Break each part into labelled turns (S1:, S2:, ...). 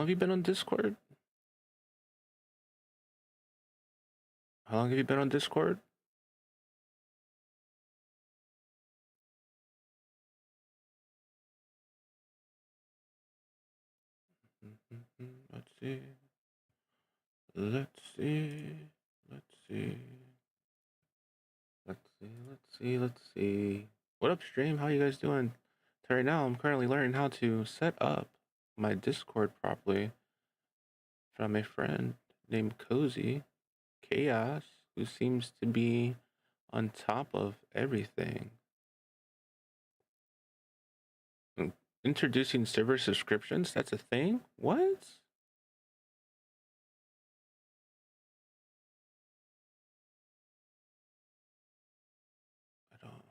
S1: have you been on Discord? How long have you been on Discord? Let's see. Let's see. Let's see. Let's see. Let's see. Let's see. What up, stream? How you guys doing? So right now, I'm currently learning how to set up my Discord properly from a friend named Cozy Chaos, who seems to be on top of everything. Introducing server subscriptions? That's a thing? What? I don't.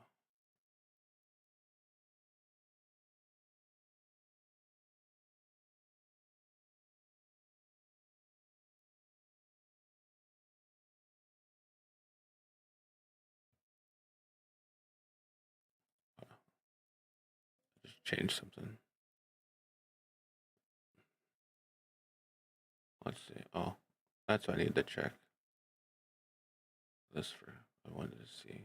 S1: Just change something. Let's see. Oh, that's what I need to check. This for I wanted to see.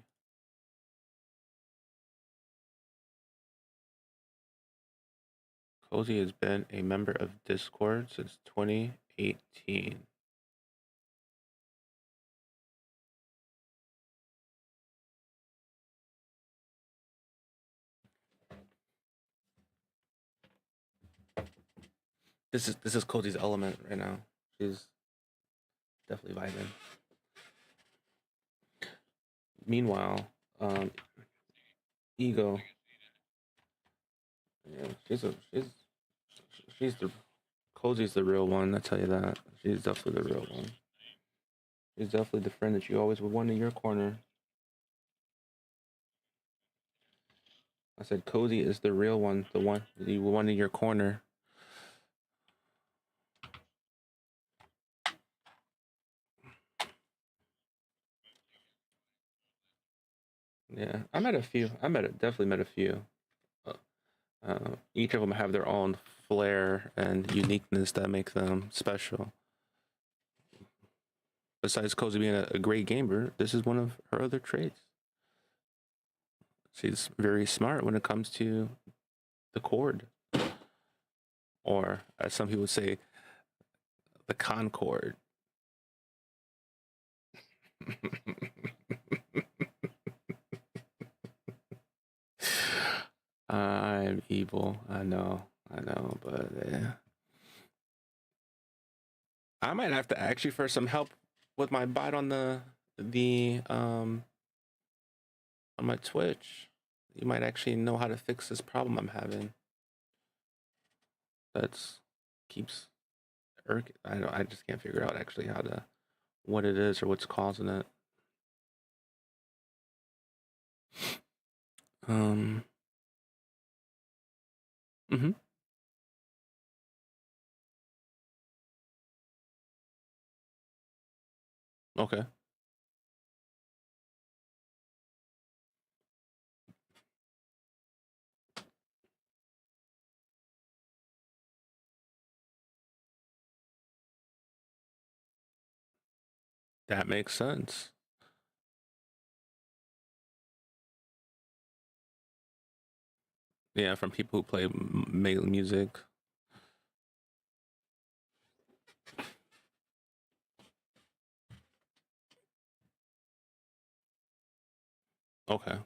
S1: Cozy has been a member of Discord since 2018. This is Cozy's element right now. She's definitely vibing. Meanwhile, Ego. Yeah, she's the Cozy's the real one. I tell you that. She's definitely the real one. She's definitely the friend that you always would want in your corner. I said Cozy is the real one, the one that you want in your corner. Yeah, I met a few. Definitely met a few. Each of them have their own flair and uniqueness that make them special. Besides Cozy being a great gamer, this is one of her other traits. She's very smart when it comes to the chord, or as some people say, the Concord. I'm evil. I know, but yeah. I might have to ask you for some help with my bot on on my Twitch. You might actually know how to fix this problem I'm having. That's keeps I just can't figure out actually what it is or what's causing it. Mm-hmm. Okay. That makes sense. Yeah, from people who play music. Okay.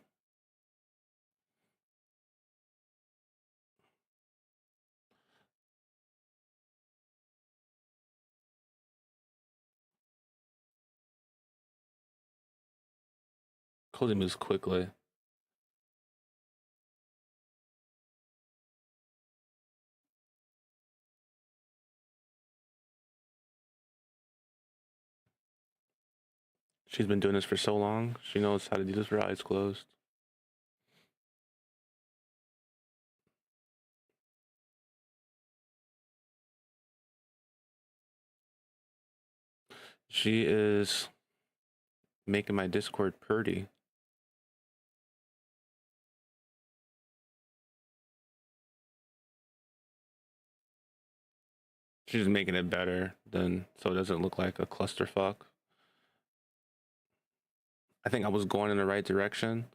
S1: Cozy moves quickly. She's been doing this for so long. She knows how to do this with her eyes closed. She is making my Discord purdy. She's making it better than so it doesn't look like a clusterfuck. I think I was going in the right direction,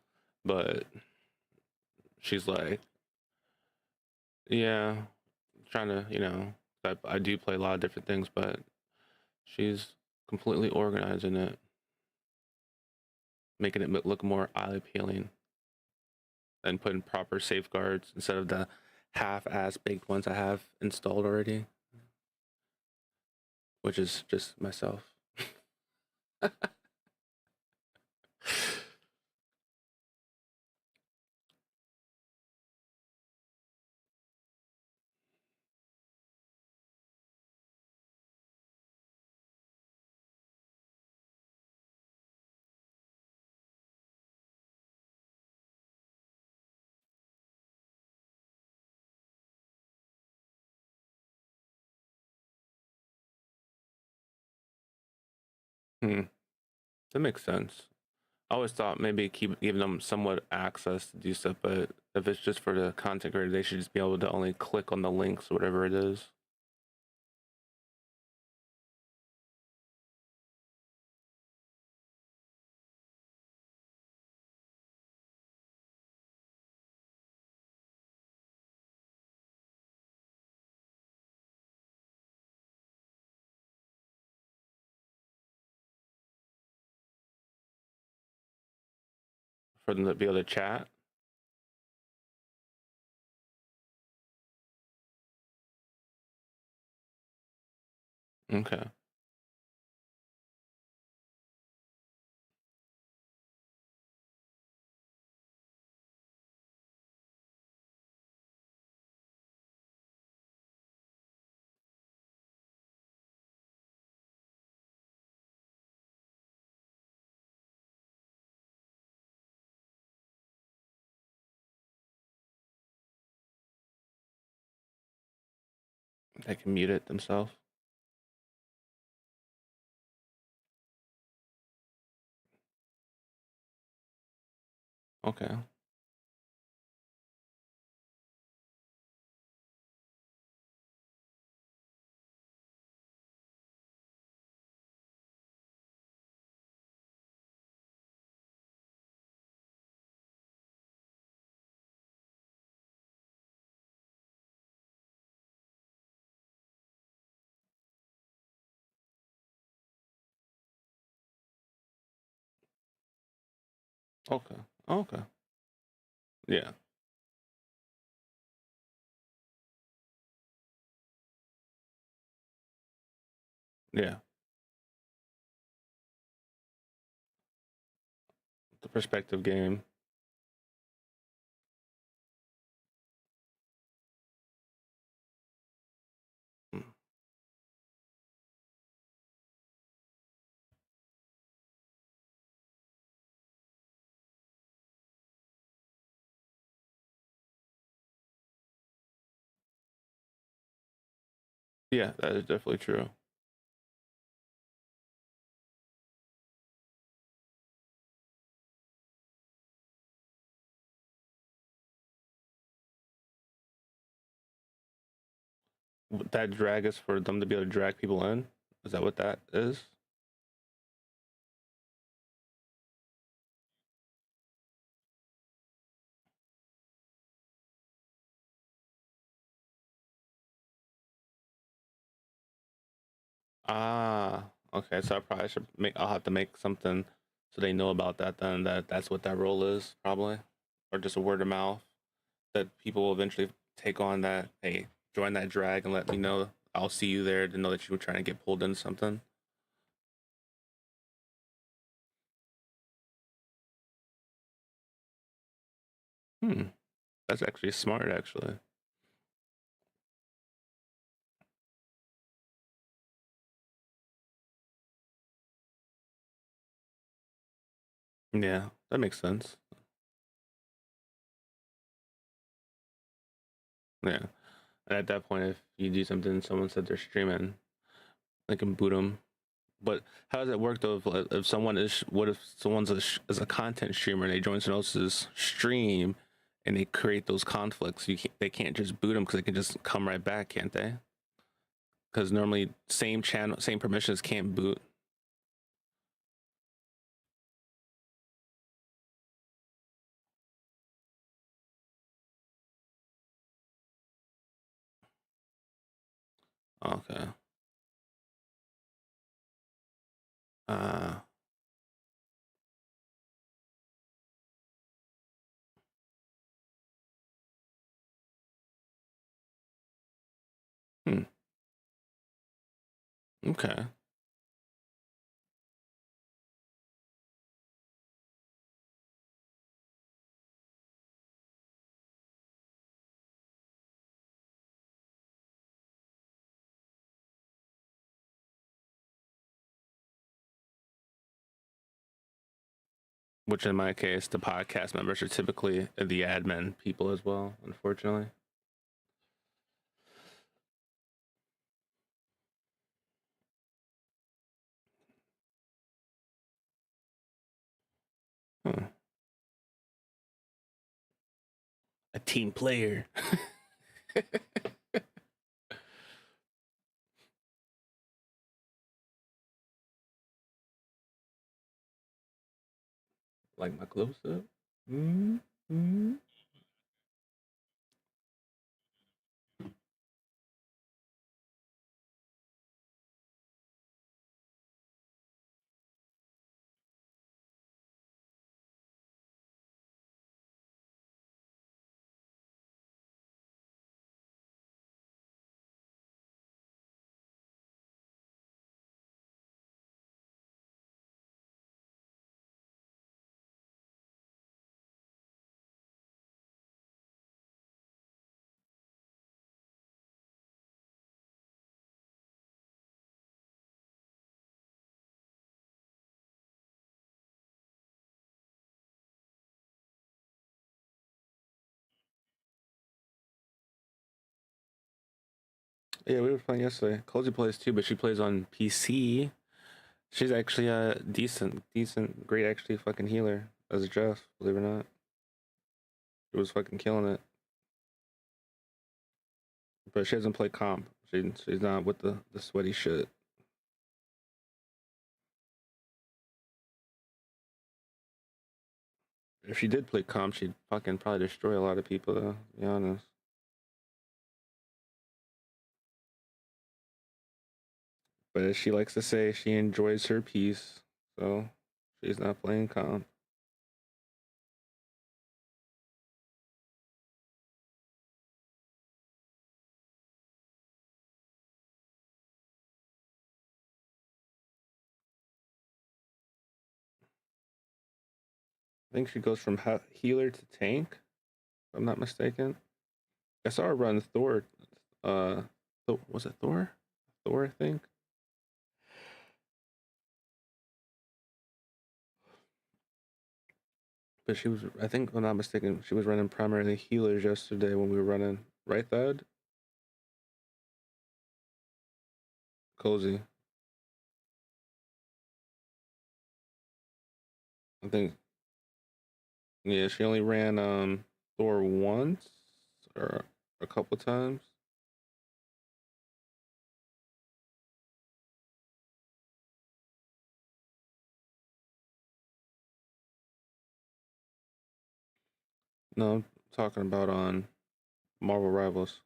S1: but she's like, yeah, trying to, I do play a lot of different things, but she's completely organizing it, making it look more eye appealing, and putting proper safeguards instead of the half-ass baked ones I have installed already, which is just myself. Hmm, that makes sense. I always thought maybe keep giving them somewhat access to do stuff, but if it's just for the content creator, they should just be able to only click on the links, whatever it is. For them to be able to chat. Okay. They can mute it themselves. Okay. Okay. Okay. Yeah. Yeah. The perspective game. Mm. Yeah, that is definitely true. That drag is for them to be able to drag people in. Is that what that is? Ah, okay. So I probably should make. I'll have to make something so they know about that. Then that's what that role is probably, or just a word of mouth that people will eventually take on. That hey, join that drag and let me know. I'll see you there to know that you were trying to get pulled into something. Hmm, that's actually smart. Actually, yeah, that makes sense. Yeah, and at that point, if you do something, someone said they're streaming, they can boot them. But how does it work though? If someone is, what if someone's is a content streamer and they join someone else's stream and they create those conflicts? They can't just boot them because they can just come right back, can't they? because normally same channel, same permissions can't boot. Okay. Uh. Hmm. Okay. Which in my case, the podcast members are typically the admin people as well, unfortunately. Huh. A team player. Like my close up. Mm-hmm. Yeah, we were playing yesterday. Cozy plays too, but she plays on PC. She's actually a decent, great, actually fucking healer as a Jeff, believe it or not. She was fucking killing it. But she doesn't play comp. She's not with the sweaty shit. If she did play comp, she'd fucking probably destroy a lot of people, though, to be honest. But as she likes to say, she enjoys her peace, so she's not playing comp. I think she goes from healer to tank, if I'm not mistaken. I saw her run Thor. Was it Thor? Thor, I think. But she was, I think, if I'm not mistaken, she was running primarily healers yesterday when we were running. Right, Thad? Cozy. I think, yeah, she only ran Thor once or a couple times. No, I'm talking about on Marvel Rivals.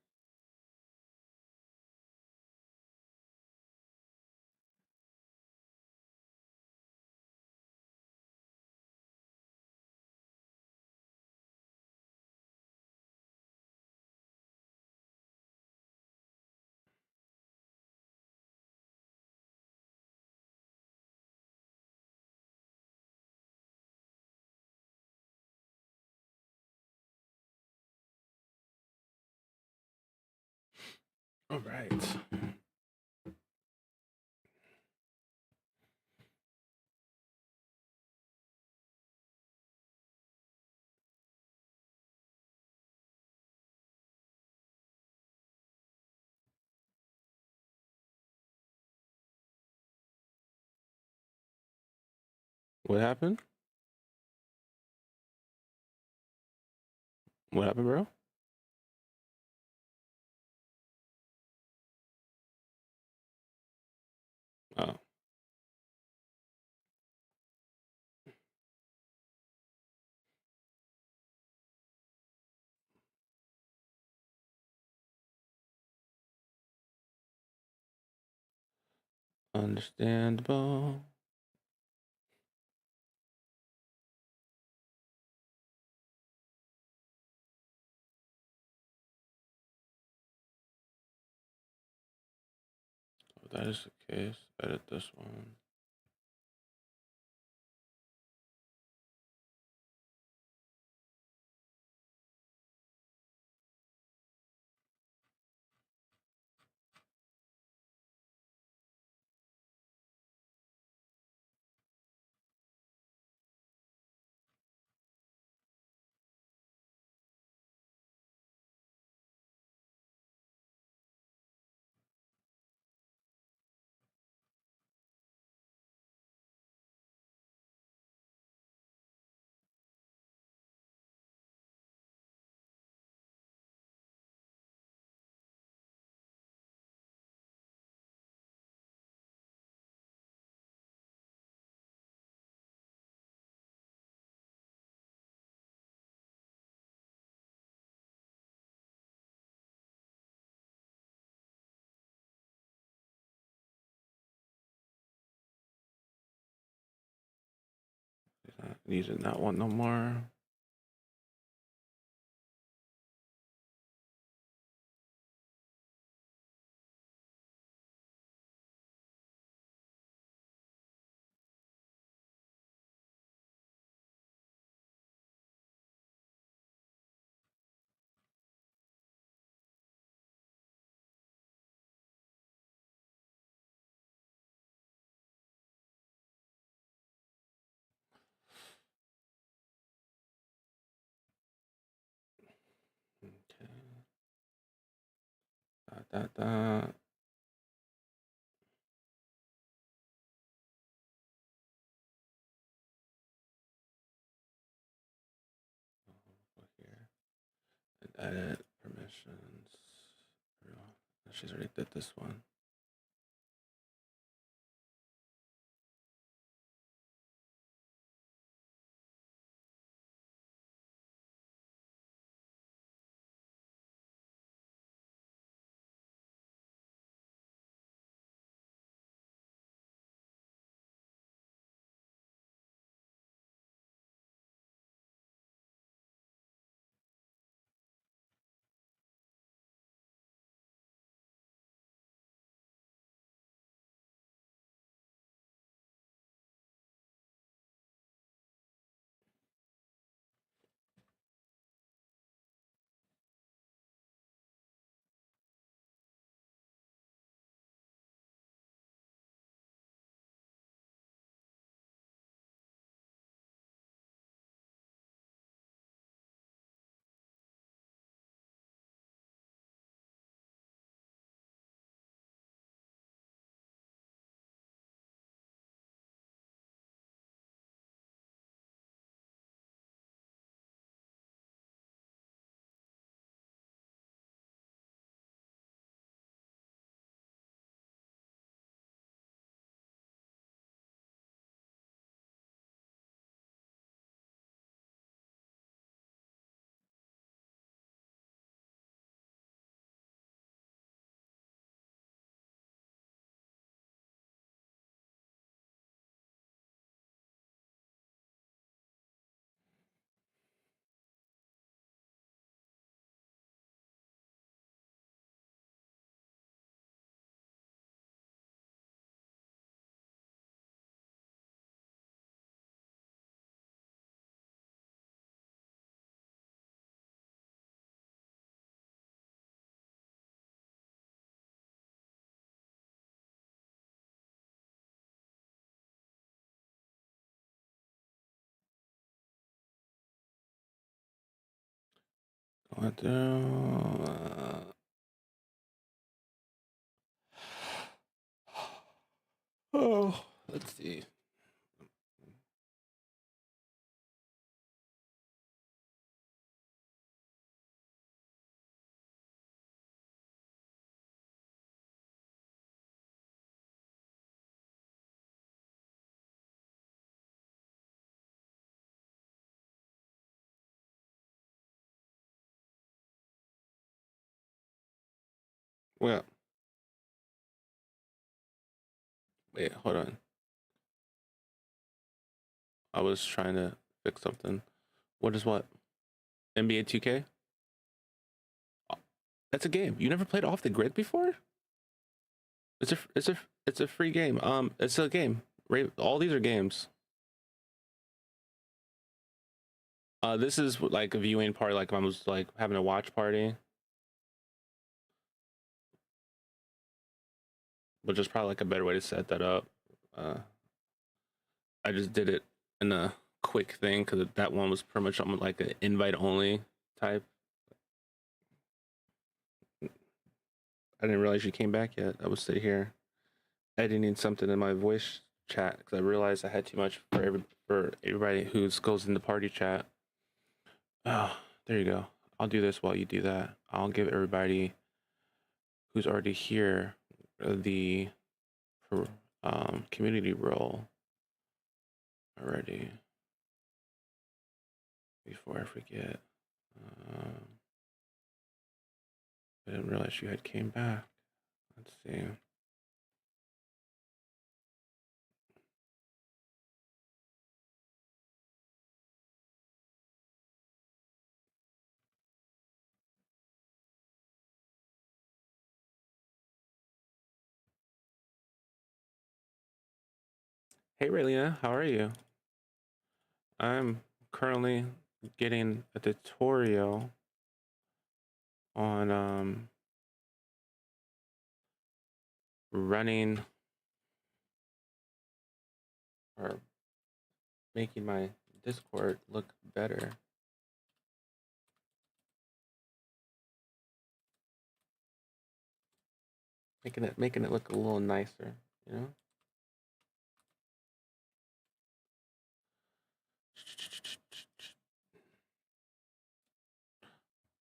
S1: All right. What happened? What happened, bro? Oh, understandable. If that is the case, edit this one. Not using that one no more. Okay. Da. Go here. And edit permissions. She's already did this one. Going through. Oh, let's see. Well, wait, hold on. I was trying to fix something. What is what? NBA 2K? That's a game. You never played Off the Grid before? It's a free game. It's a game. Right? All these are games. This is like a viewing party. Like if I was like having a watch party, which is probably like a better way to set that up. Uh, I just did it in a quick thing because that one was pretty much almost like an invite only type. I didn't realize you came back yet. I was sitting here editing something in my voice chat because I realized I had too much for everybody who goes in the party chat. Oh, there you go. I'll do this while you do that. I'll give everybody who's already here the community role already before I forget. Um, I didn't realize you had came back. Let's see. Hey Raylina, how are you? I'm currently getting a tutorial on running or making my Discord look better. Making it look a little nicer, you know?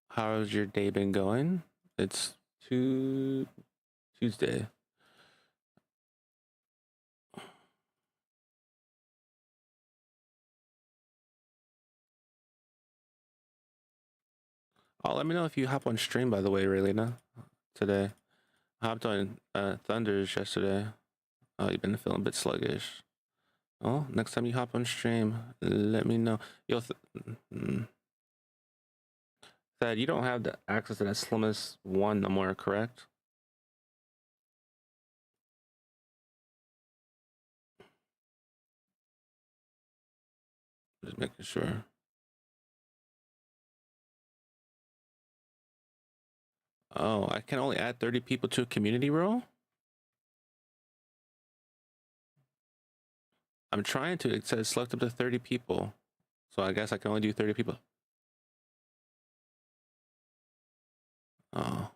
S1: How's your day been going? It's Tuesday. Oh, let me know if you hop on stream, by the way, Raylina, today. I hopped on Thunders yesterday. Oh, you've been feeling a bit sluggish. Oh, next time you hop on stream, let me know. Yo, Thad, you don't have the access to that Slimmest one no more, correct? Just making sure. Oh, I can only add 30 people to a community role? I'm trying to. It says select up to 30 people. So I guess I can only do 30 people. Oh.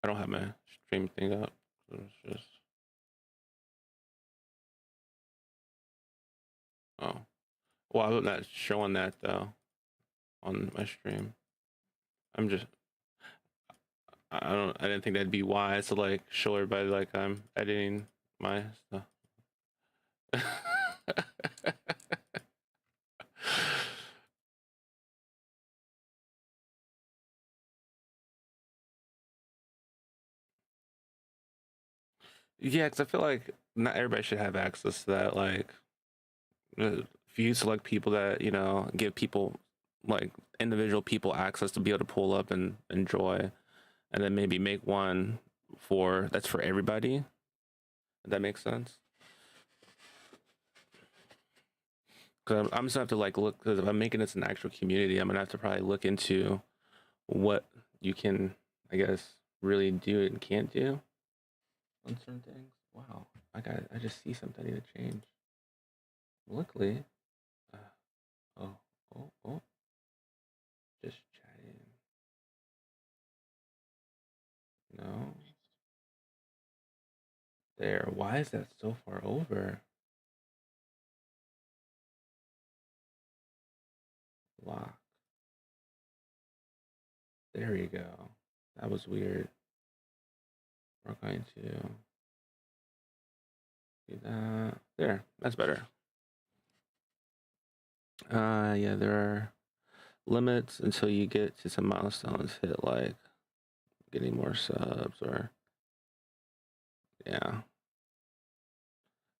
S1: I don't have my stream thing up. So it's just. Oh. Well, I'm not showing that though on my stream. I'm just. I don't. I didn't think that'd be wise to like show everybody like I'm editing my stuff. Yeah, because I feel like not everybody should have access to that. Like, if you select people that give people like individual people access to be able to pull up and enjoy, and then maybe make one for that's for everybody. If that makes sense. Because I'm just gonna have to like look because if I'm making this an actual community, I'm gonna have to probably look into what you can, I guess, really do and can't do on certain things. Wow, I just see something I need to change. Luckily, uh, oh, oh, just chatting. No, there. Why is that so far over? Lock. There you go. That was weird. We're going to do that. There. That's better. Yeah, there are limits until you get to some milestones, hit like getting more subs or yeah,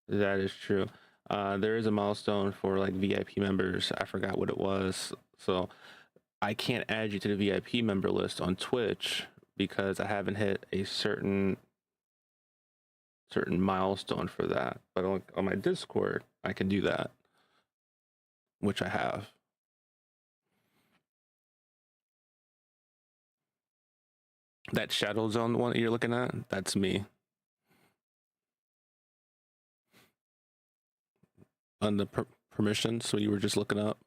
S1: that is true. There is a milestone for like VIP members. I forgot what it was. So I can't add you to the VIP member list on Twitch because I haven't hit a certain milestone for that. But on my Discord, I can do that, which I have. That Shadow Zone one that you're looking at, that's me. On the permission, so you were just looking up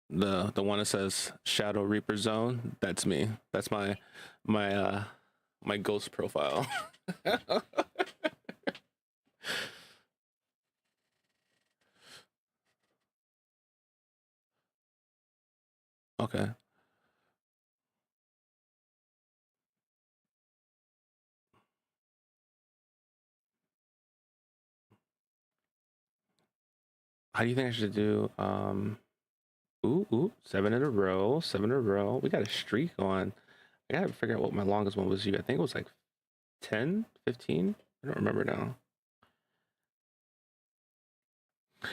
S1: the one that says Shadow Reaper Zone. That's me. That's my my ghost profile. Okay. How do you think I should do? Ooh, 7 in a row, 7 in a row. We got a streak on. I gotta figure out what my longest one was. I think it was like 10, 15. I don't remember now.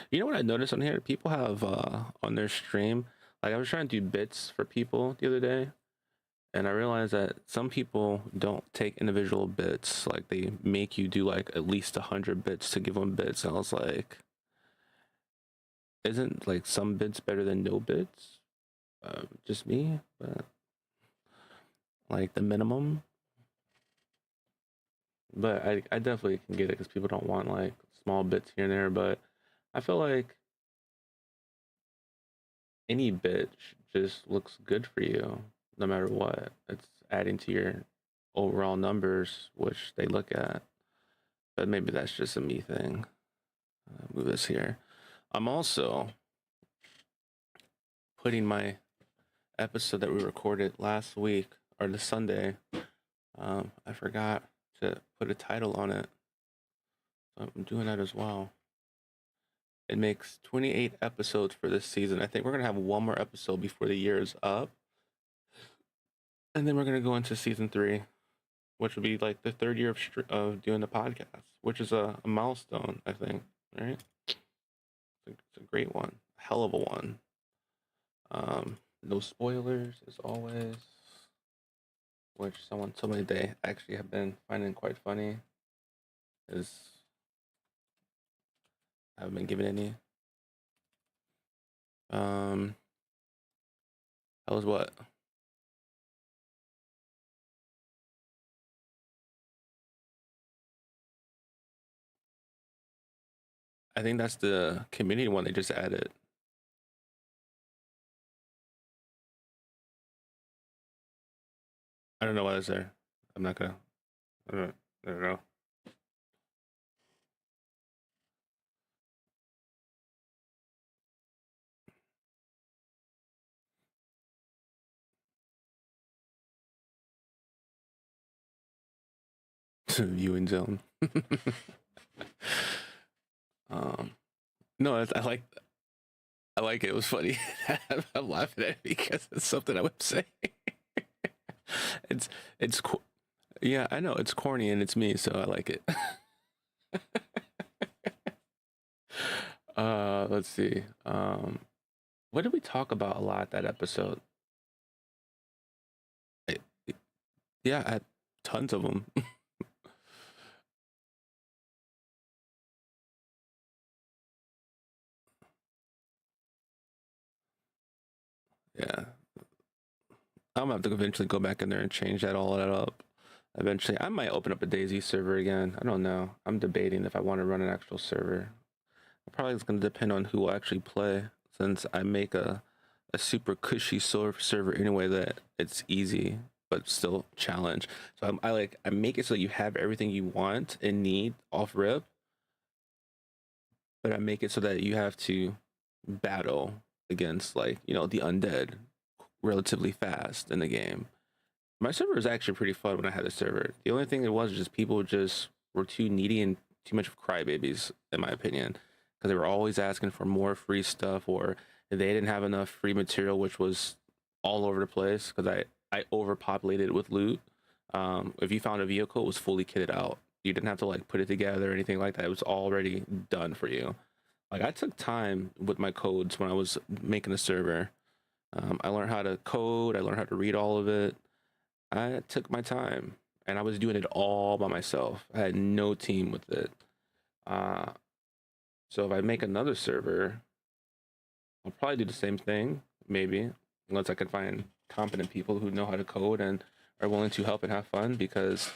S1: You know what I noticed on here? People have on their stream, like I was trying to do bits for people the other day, and I realized that some people don't take individual bits. Like they make you do like at least 100 bits to give them bits. And I was like, isn't like some bits better than no bits? Just me, but like the minimum. But I definitely can get it because people don't want like small bits here and there. But I feel like any bit just looks good for you no matter what. It's adding to your overall numbers, which they look at. But maybe that's just a me thing. Move this here. I'm also putting my episode that we recorded last week or the Sunday. I forgot to put a title on it, so I'm doing that as well. It makes 28 episodes for this season. I think we're gonna have one more episode before the year is up, and then we're gonna go into season 3, which will be like the third year of doing the podcast, which is a milestone, I think. Right? It's a great one, a hell of a one. No spoilers as always, which someone told me they actually have been finding quite funny. Is I haven't been given any. That was what? I think that's the community one they just added. I don't know why it's there. I'm not gonna. I don't know. Viewing zone. um, no, I like it. It was funny. I'm laughing at it because it's something I would say. it's it's yeah, I know it's corny and it's me, so I like it. Let's see. What did we talk about a lot that episode? I, yeah, I had tons of them. Yeah, I'm gonna have to eventually go back in there and change all that up. Eventually, I might open up a Daisy server again. I don't know. I'm debating if I want to run an actual server. Probably it's gonna depend on who will actually play, since I make a super cushy server anyway that it's easy but still challenge. So I make it so you have everything you want and need off rip, but I make it so that you have to battle against like the undead relatively fast in the game. My server was actually pretty fun when I had a server. The only thing it was just people just were too needy and too much of crybabies, in my opinion. because they were always asking for more free stuff, or they didn't have enough free material, which was all over the place because I overpopulated it with loot. If you found a vehicle, it was fully kitted out. You didn't have to like put it together or anything like that. It was already done for you. Like I took time with my codes when I was making a server. I learned how to code. I learned how to read all of it. I took my time, and I was doing it all by myself. I had no team with it. Uh, so if I make another server, I'll probably do the same thing, maybe, unless I can find competent people who know how to code and are willing to help and have fun. Because,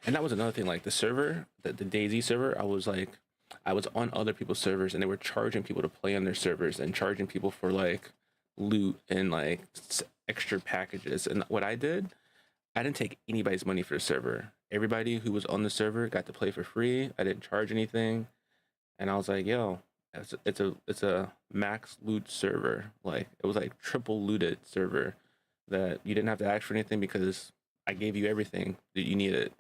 S1: and that was another thing, like the server, the DayZ server, I was on other people's servers, and they were charging people to play on their servers and charging people for like loot and like extra packages. And what I did, I didn't take anybody's money for the server. Everybody who was on the server got to play for free. I didn't charge anything, and I was like, "Yo, it's a max loot server. Like it was like triple looted server that you didn't have to ask for anything because I gave you everything that you needed,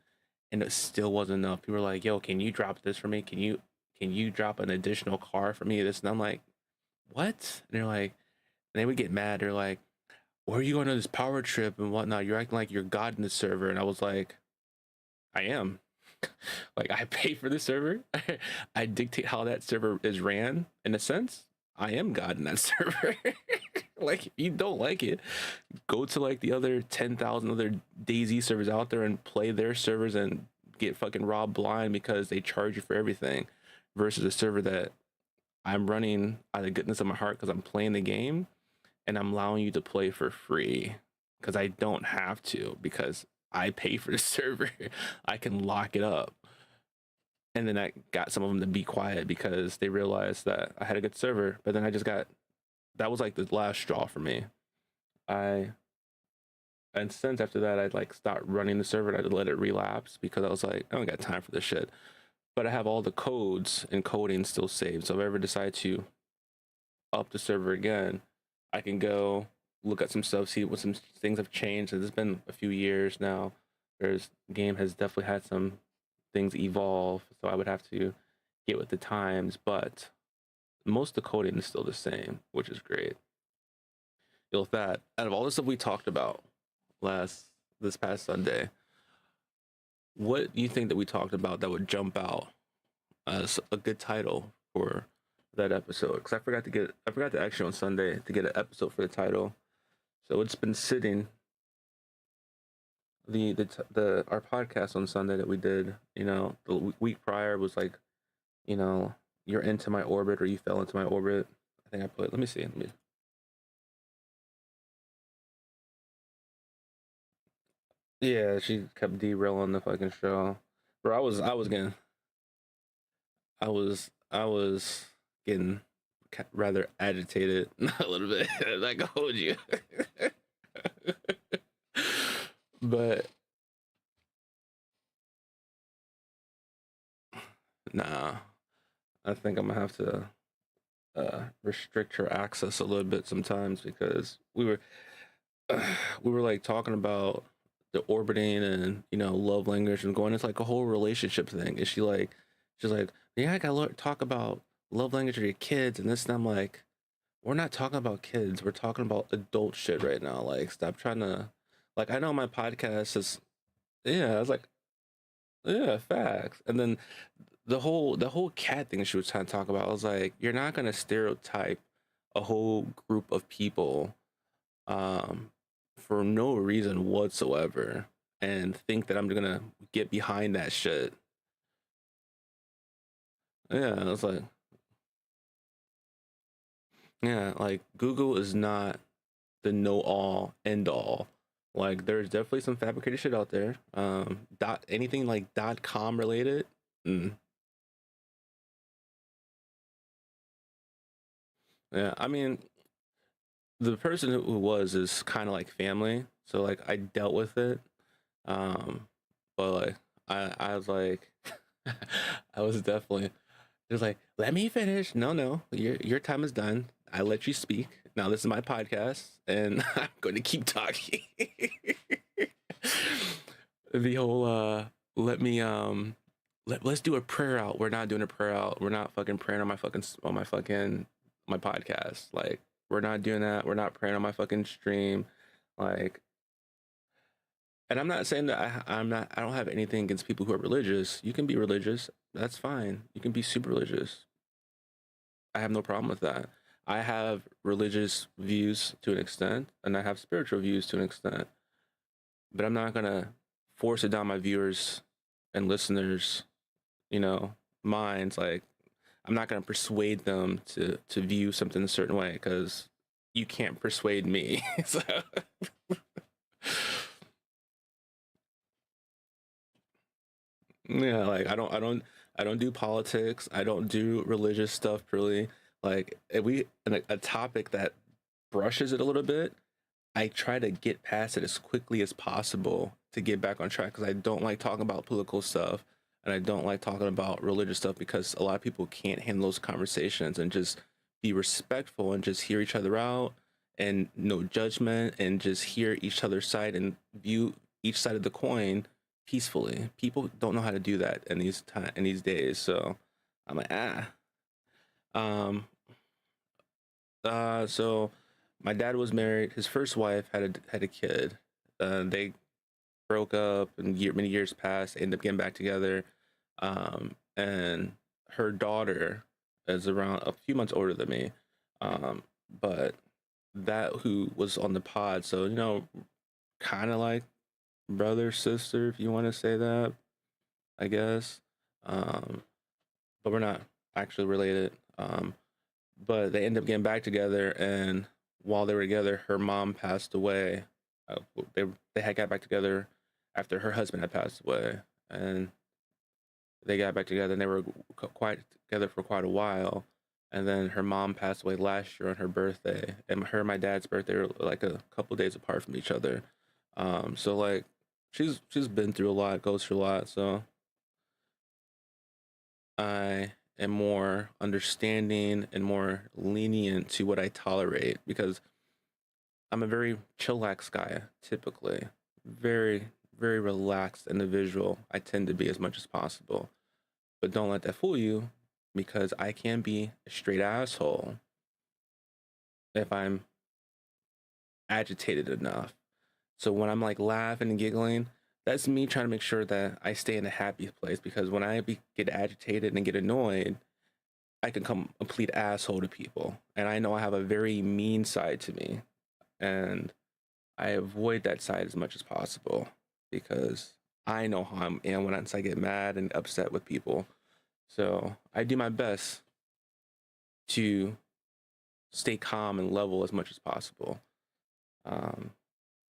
S1: and it still wasn't enough. People were like, "Yo, can you drop this for me? Can you drop an additional car for me?" This and I'm like, "What?" And they're like, and they would get mad. They're like, "Where are you going on this power trip and whatnot? You're acting like you're God in the server." And I was like, I am. Like I pay for the server. I dictate how that server is ran. In a sense, I am God in that server. Like if you don't like it, go to like the other 10,000 other DayZ servers out there and play their servers and get fucking robbed blind because they charge you for everything, versus a server that I'm running out of the goodness of my heart because I'm playing the game, and I'm allowing you to play for free because I don't have to, because I pay for the server. I can lock it up. And then that got some of them to be quiet because they realized that I had a good server. But then that was like the last straw for me. And since after that, I'd like stopped running the server and I'd let it relapse because I was like, I don't got time for this shit. But I have all the codes and coding still saved. So if I ever decide to up the server again, I can go look at some stuff, see what some things have changed. It's been a few years now. Game has definitely had some things evolve, so I would have to get with the times, but most of the coding is still the same, which is great. With that, out of all the stuff we talked about this past Sunday, what do you think that we talked about that would jump out as a good title for that episode? Because I forgot to actually on Sunday to get an episode for the title, so it's been sitting. Our podcast on Sunday that we did, the week prior was like, you're into my orbit or you fell into my orbit. I think I put. Let me see. Yeah, she kept derailing the fucking show, bro. I was getting rather agitated a little bit. Like I hold you, but nah. I think I'm gonna have to restrict her access a little bit sometimes because we were like talking about the orbiting and love language and going. It's like a whole relationship thing. Is she's like, yeah, I gotta talk about love language of your kids and this, and I'm like, we're not talking about kids. We're talking about adult shit right now. Like, stop trying to, like, I know my podcast is, yeah. I was like, yeah, facts. And then the whole cat thing she was trying to talk about, I was like, you're not gonna stereotype a whole group of people um for no reason whatsoever and think that I'm gonna get behind that shit. Yeah, I was like, yeah, like Google is not the know all end all. Like there's definitely some fabricated shit out there. Dot anything like .com related. Mm, yeah, I mean, the person who was is kind of like family, so like I dealt with it. Um, but like I was like, I was definitely just like, let me finish. No, no, your time is done. I let you speak. Now this is my podcast, and I'm going to keep talking. The whole let me let's do a prayer out. We're not doing a prayer out. We're not fucking praying on my podcast. Like, we're not doing that. We're not praying on my fucking stream. Like, and I'm not saying that I don't have anything against people who are religious. You can be religious. That's fine. You can be super religious. I have no problem with that. I have religious views to an extent, and I have spiritual views to an extent. But I'm not gonna force it down my viewers and listeners, minds. Like, I'm not gonna persuade them to view something a certain way, because you can't persuade me. So yeah, like I don't do politics. I don't do religious stuff really. Like, if we in a topic that brushes it a little bit, I try to get past it as quickly as possible to get back on track, because I don't like talking about political stuff, and I don't like talking about religious stuff, because a lot of people can't handle those conversations and just be respectful and just hear each other out, and no judgment, and just hear each other's side and view each side of the coin peacefully. People don't know how to do that in these days. So I'm like, um so my dad was married. His first wife had a kid. They broke up, and many years passed. They ended up getting back together. And her daughter is around a few months older than me. But that who was on the pod, so kind of like brother sister, if you want to say that, I guess. Um, but we're not actually related. But they ended up getting back together, and while they were together, her mom passed away. They they had got back together after her husband had passed away, and they got back together, and they were quite together for quite a while. And then her mom passed away last year on her birthday, and her and my dad's birthday were like a couple days apart from each other. So like, she's been through a lot, goes through a lot. So I am more understanding and more lenient to what I tolerate, because I'm a very chillax guy typically. Very, very relaxed individual. I tend to be as much as possible. But don't let that fool you, because I can be a straight asshole if I'm agitated enough. So when I'm like laughing and giggling, that's me trying to make sure that I stay in a happy place, because when get agitated and get annoyed, I can come a complete asshole to people. And I know I have a very mean side to me. And I avoid that side as much as possible, because I know how I am once I get mad and upset with people. So I do my best to stay calm and level as much as possible. Um,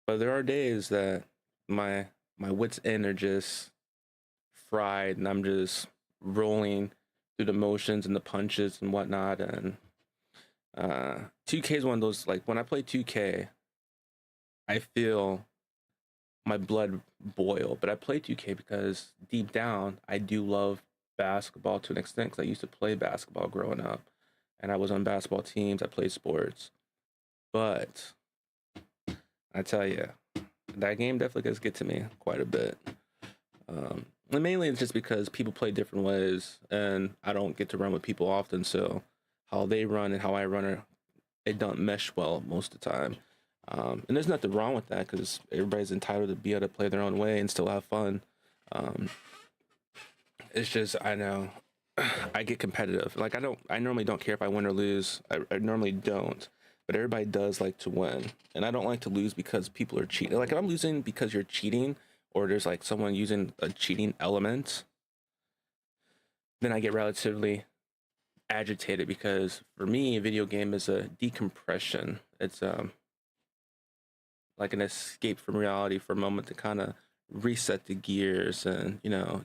S1: but there are days that my wits end are just fried, and I'm just rolling through the motions and the punches and whatnot. And 2K is one of those, like, when I play 2K, I feel my blood boil. But I play 2K because deep down, I do love basketball to an extent, because I used to play basketball growing up, and I was on basketball teams. I played sports. But I tell you, that game definitely does get to me quite a bit. And mainly it's just because people play different ways, and I don't get to run with people often. So how they run and how I run, it don't mesh well most of the time. And there's nothing wrong with that, because everybody's entitled to be able to play their own way and still have fun. Um, it's just, I know I get competitive. Like, I normally don't care if I win or lose. I normally don't, but everybody does like to win, and I don't like to lose because people are cheating. Like, if I'm losing because you're cheating, or there's like someone using a cheating element, then I get relatively agitated, because for me, a video game is a decompression. It's like an escape from reality for a moment, to kind of reset the gears and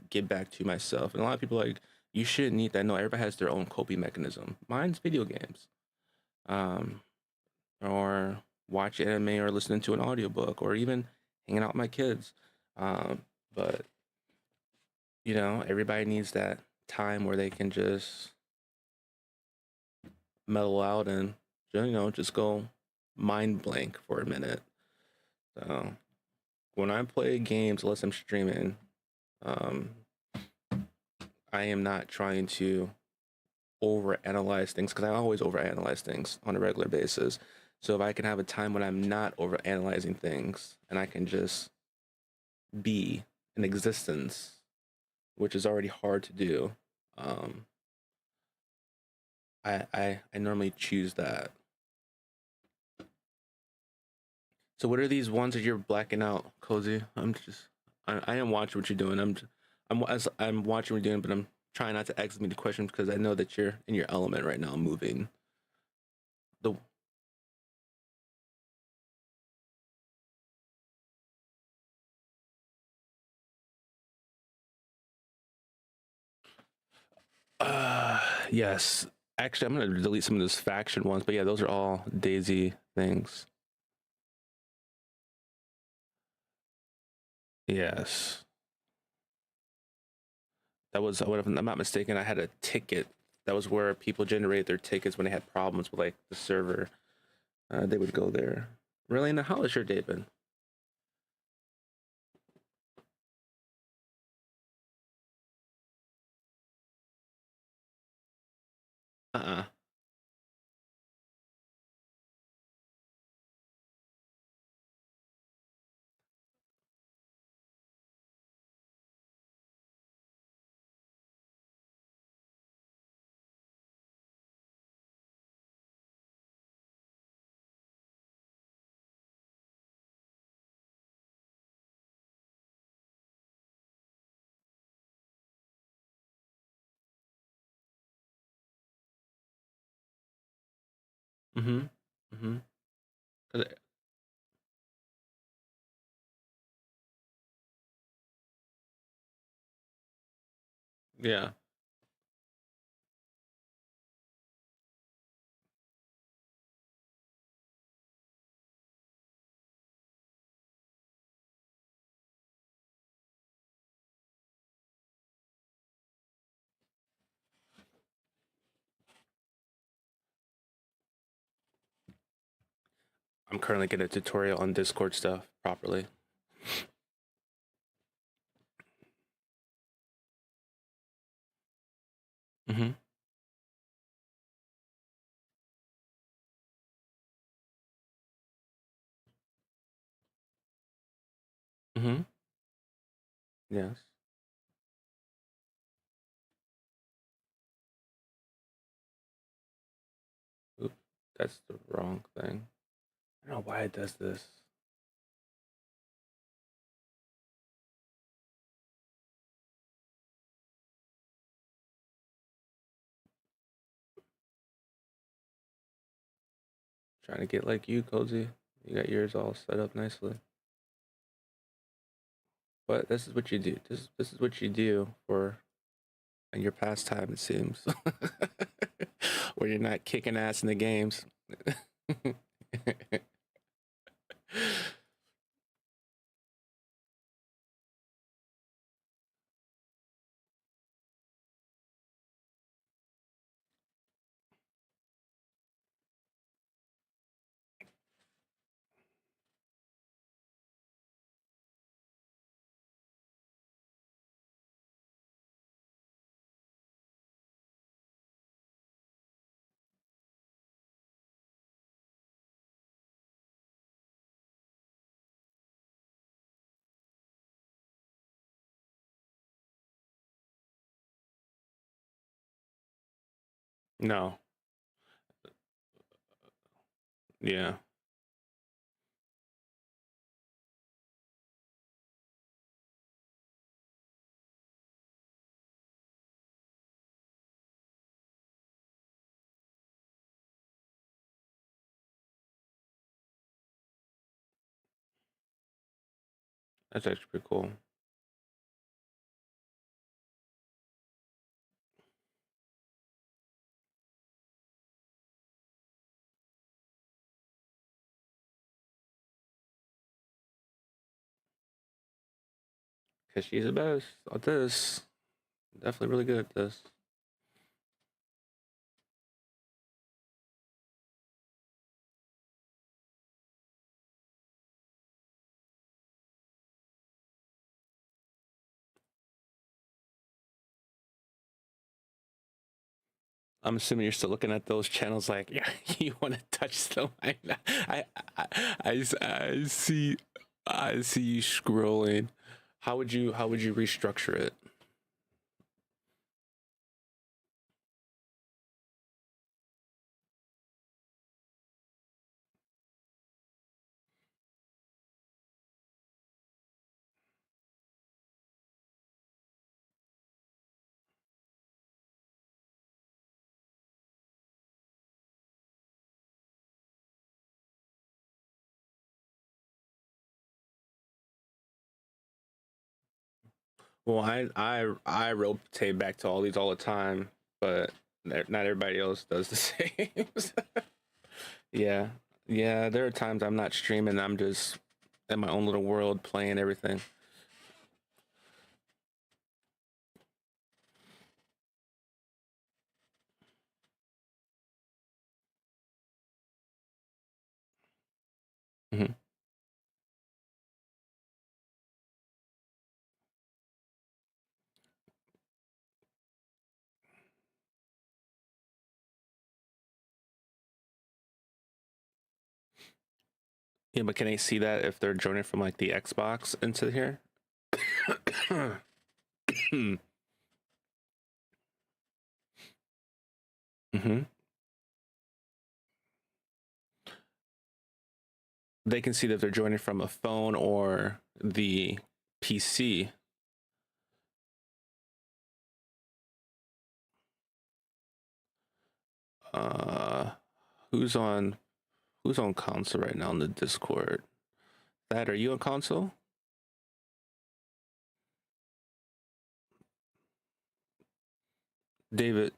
S1: get back to myself. And a lot of people are like, you shouldn't need that. No, everybody has their own coping mechanism. Mine's video games, um, or watch anime, or listening to an audiobook, or even hanging out with my kids. But everybody needs that time where they can just mellow out and just go mind blank for a minute. So when I play games, unless I'm streaming, um, I am not trying to overanalyze things because I always overanalyze things on a regular basis. So if I can have a time when I'm not overanalyzing things and I can just be in existence, which is already hard to do, um, I normally choose that. So what are these ones that you're blacking out, Cozy? I am watching what you're doing. I'm watching what you're doing, but I'm trying not to ask me the questions because I know that you're in your element right now, moving. The uh yes. Actually, I'm gonna delete some of those faction ones, but yeah, those are all Daisy things. Yes. That was what if I'm not mistaken, I had a ticket. That was where people generated their tickets when they had problems with like the server. They would go there. Really? Now, how has your day been? Uh-uh. Mm-hmm. Mm-hmm. Yeah. I'm currently getting a tutorial on Discord stuff properly. Mm-hmm. Mm-hmm. Yes. Oop, that's the wrong thing. I don't know why it does this. Trying to get like you, Cozy. You got yours all set up nicely. But this is what you do. This is what you do for in your pastime, it seems. Where you're not kicking ass in the games. No. Yeah. That's actually pretty cool. Cause she's the best at this. Definitely really good at this. I'm assuming you're still looking at those channels like, yeah, you want to touch the line. I see, I see you scrolling. How would you restructure it? Well, I rotate back to all these all the time, but not everybody else does the same. Yeah, yeah. There are times I'm not streaming. I'm just in my own little world playing everything. Hmm. Yeah, but can they see that if they're joining from like the Xbox into here? Hmm. They can see that they're joining from a phone or the PC. Uh, who's on who's on console right now in the Discord? That are you on console? David,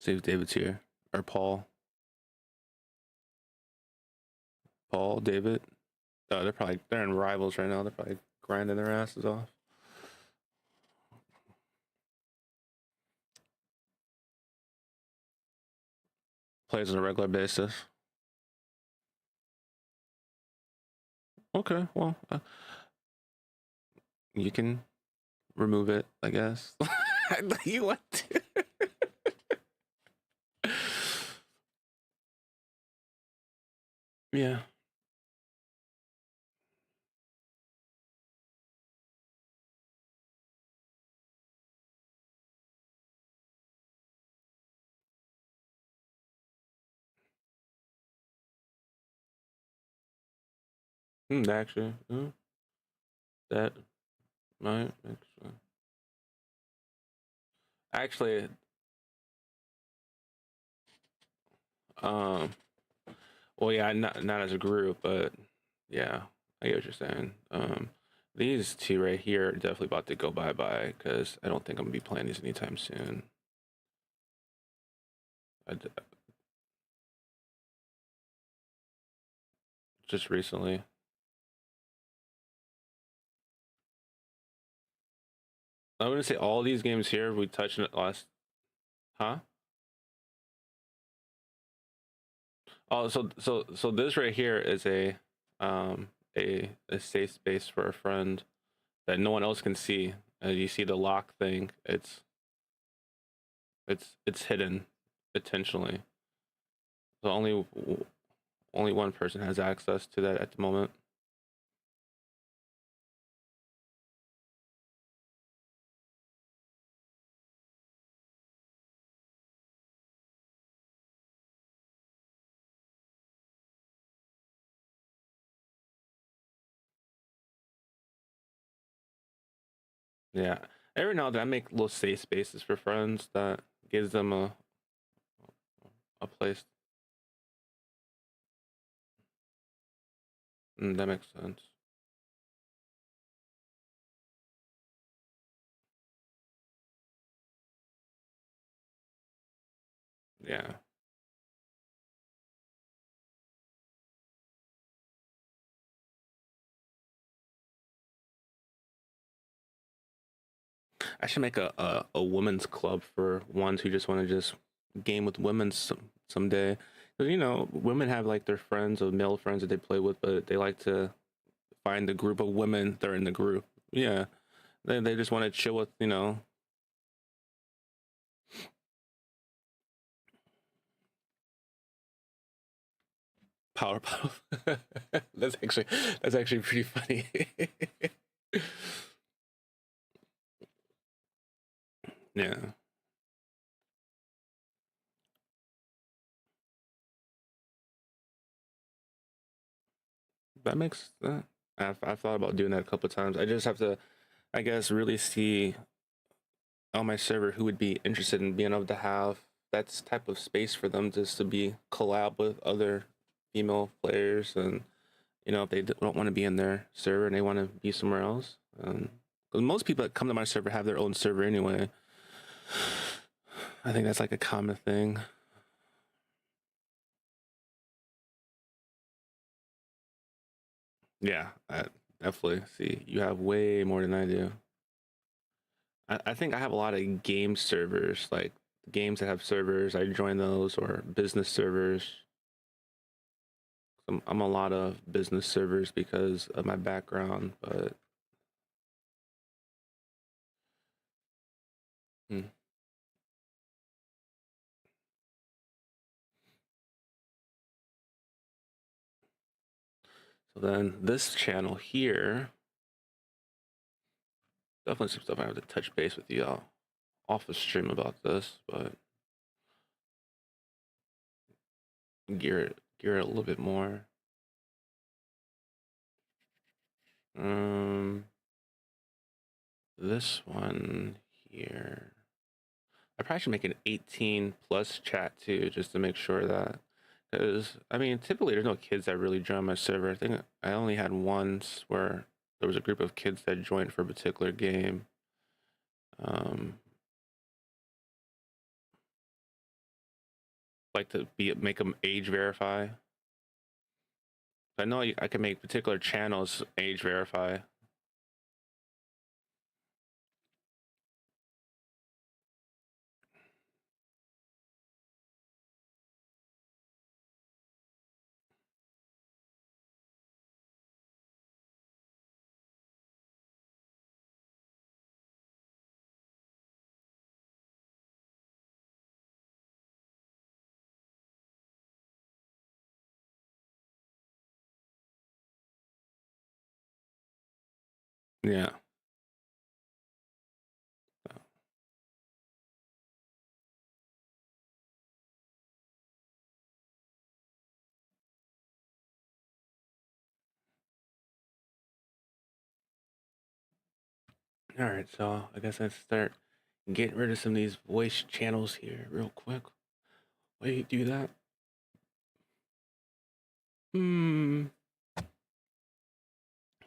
S1: see if David's here or Paul. Paul, David. Oh, they're in rivals right now. They're probably grinding their asses off. Plays on a regular basis. Okay, well, you can remove it, I guess. You want to? Yeah. Actually, that might make sense. Actually, um, well, yeah, not as a group, but yeah, I get what you're saying. These two right here are definitely about to go bye bye because I don't think I'm gonna be playing these anytime soon. Just recently. I'm gonna say all these games here we touched in it last, huh? Oh, so this right here is a safe space for a friend that no one else can see. You see the lock thing. It's hidden intentionally. So only one person has access to that at the moment. Yeah. Every now and then I make little safe spaces for friends that gives them a place. That makes sense. Yeah. I should make a women's club for ones who just want to just game with women someday. 'Cause, women have like their friends or male friends that they play with, but they like to find the group of women that are in the group. Yeah, they just want to chill with. Powerpuff. That's actually pretty funny. Yeah, that makes. I've thought about doing that a couple of times. I just have to, I guess, really see on my server who would be interested in being able to have that type of space for them just to be collab with other female players, and if they don't want to be in their server and they want to be somewhere else. 'Cause most people that come to my server have their own server anyway. I think that's like a common thing. Yeah, I definitely see you have way more than I do. I think I have a lot of game servers, like games that have servers. I join those or business servers. I'm a lot of business servers because of my background, but hmm. So then this channel here, definitely some stuff I have to touch base with y'all off the stream about this, but gear it a little bit more. Um, this one here, I probably should make an 18 plus chat too, just to make sure that, because I mean, typically there's no kids that really join my server. I think I only had once where there was a group of kids that joined for a particular game. Um, like to make them age verify. I know I can make particular channels age verify. Yeah. All right, so I guess I'd start getting rid of some of these voice channels here real quick. Wait, do that. Hmm.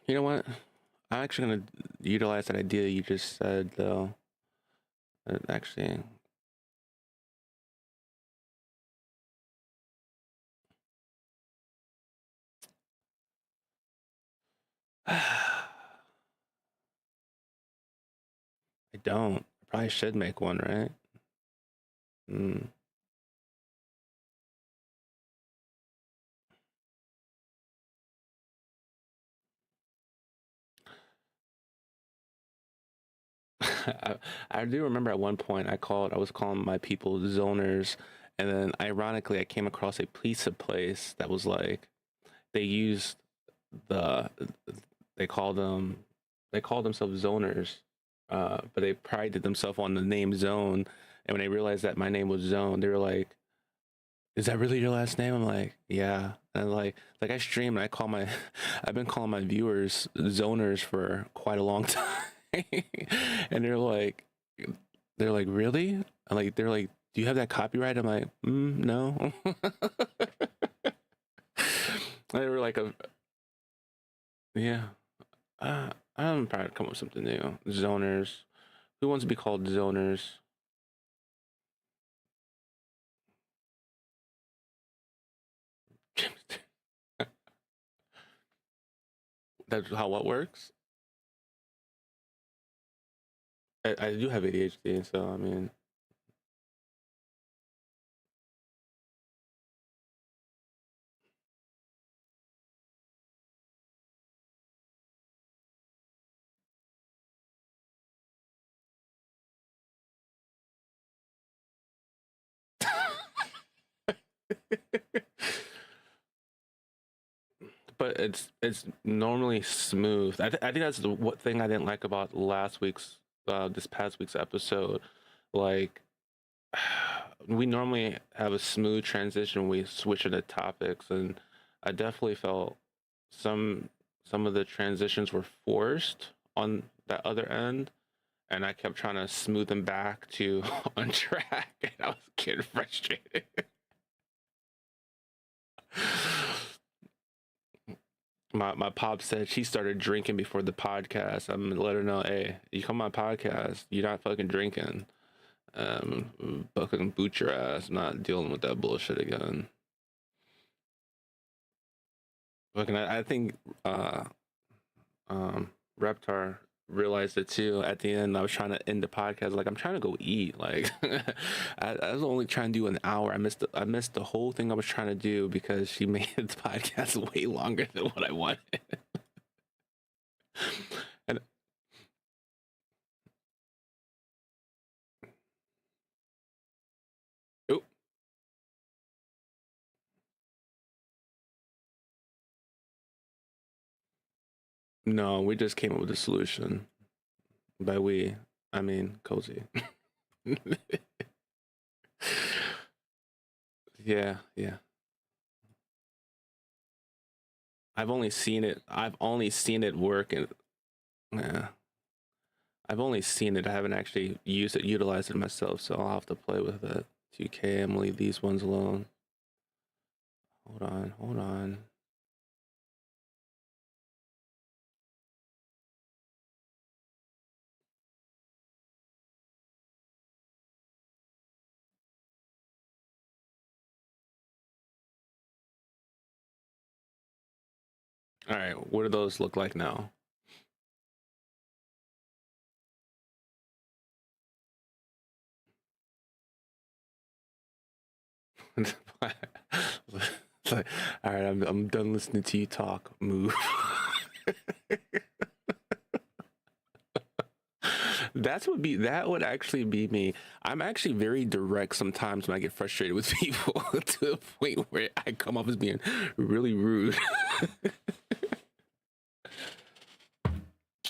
S1: You know what? I'm actually gonna utilize that idea you just said though. Actually, I don't. I probably should make one, right? Hmm. I do remember at one point I was calling my people zoners, and then ironically I came across a pizza place that was like they used the they called them they called themselves zoners, but they prided themselves on the name Zone. And when they realized that my name was Zone, they were like, "Is that really your last name?" I'm like, "Yeah." And like I stream and I call my I've been calling my viewers Zoners for quite a long time, and they're like, "Really?" And like they're like, "Do you have that copyright?" I'm like, "No." They were like, "Yeah." I'm probably come up with something new. Zoners. Who wants to be called zoners? That's how what works. I do have ADHD, so I mean, but it's normally smooth. I think that's the what thing I didn't like about last week's this past week's episode. Like we normally have a smooth transition. We switch into topics, and I definitely felt some some of the transitions were forced on that other end, and I kept trying to smooth them back to on track, and I was getting frustrated. My pop said she started drinking before the podcast. I'm gonna let her know, hey, you come on my podcast, you're not fucking drinking. Fucking boot your ass. I'm not dealing with that bullshit again. Fucking, I think Reptar realized it too. At the end, I was trying to end the podcast. Like I'm trying to go eat. Like I was only trying to do an hour. I missed the whole thing I was trying to do because she made the podcast way longer than what I wanted. And oh no, we just came up with a solution. By we, I mean Cozy. Yeah, yeah. I've only seen it work, and yeah, I've only seen it. I haven't actually utilized it myself, so I'll have to play with it. 2K, I'm gonna leave these ones alone. Hold on, hold on. All right, what do those look like now? It's like, all right, I'm done listening to you talk. Move. That would actually be me. I'm actually very direct sometimes when I get frustrated with people to the point where I come off as being really rude.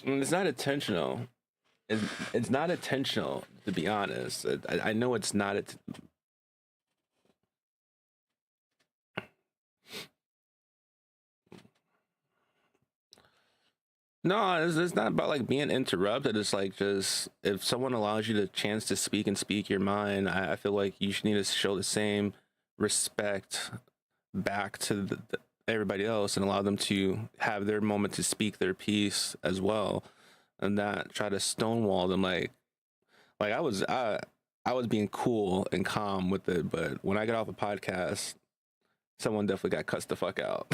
S1: And it's not intentional. It's not intentional, to be honest. I know it's not. No, it's not about like being interrupted. It's like just if someone allows you the chance to speak and speak your mind, I feel like you should need to show the same respect back to everybody else and allow them to have their moment to speak their piece as well, and not try to stonewall them like I was being cool and calm with it, but when I got off a podcast, someone definitely got cussed the fuck out.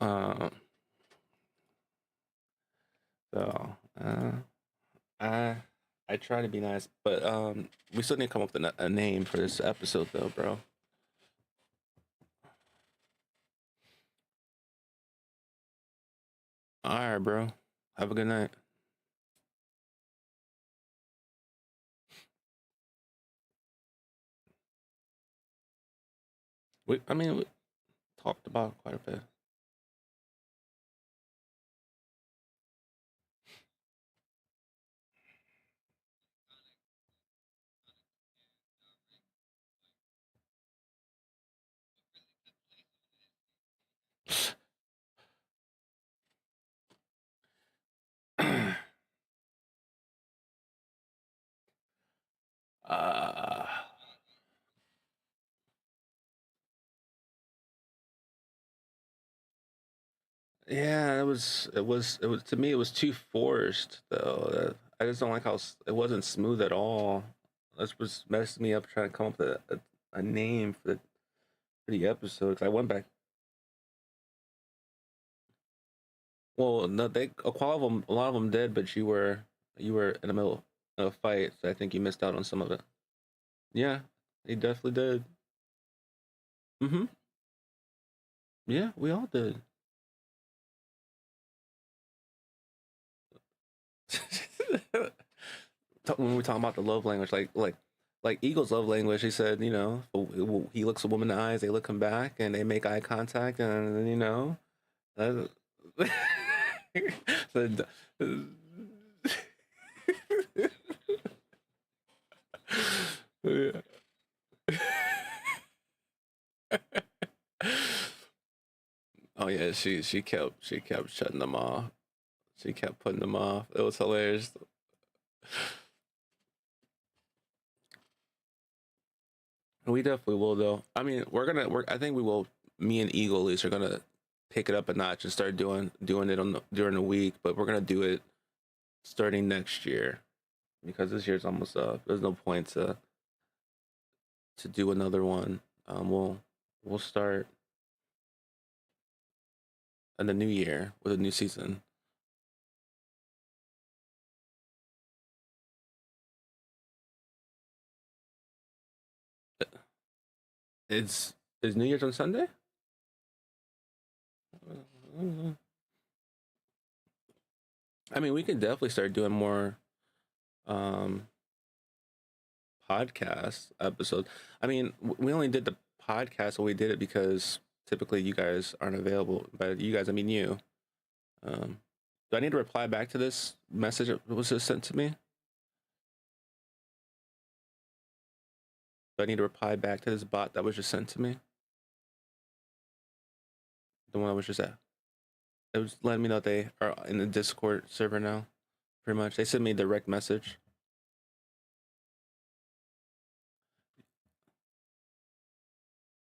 S1: um, so I I try to be nice, but we still need to come up with a name for this episode, though, bro. All right, bro. Have a good night. I mean, we talked about quite a bit. uh, yeah, it was to me it was too forced though. I just don't like how it wasn't smooth at all. That's what's messed me up trying to come up with a name for the episode. 'Cause I went back. Well, no, a lot of them did, but you were in the middle of a fight, so I think you missed out on some of it. Yeah, he definitely did. Mm-hmm. Yeah, we all did. When we were talking about the love language, like like Eagles love language. He said, you know, he looks a woman in the eyes, they look him back, and they make eye contact, and then, you know, that, so, yeah. Oh yeah, she kept shutting them off. She kept putting them off. It was hilarious. We definitely will though. I mean, I think we will. Me and Eagle at least are gonna pick it up a notch and start doing it during the week. But we're gonna do it starting next year because this year's almost up. There's no point to do another one. We'll start in the new year with a new season. It's is New Year's on Sunday? I mean, we can definitely start doing more um podcast episode. I mean, we only did the podcast, but we did it because typically you guys aren't available. But you guys, I mean you. Um, do I need to reply back to this message that was just sent to me? Do I need to reply back to this bot that was just sent to me? The one I was just at. It was letting me know they are in the Discord server now. Pretty much, they sent me a direct message.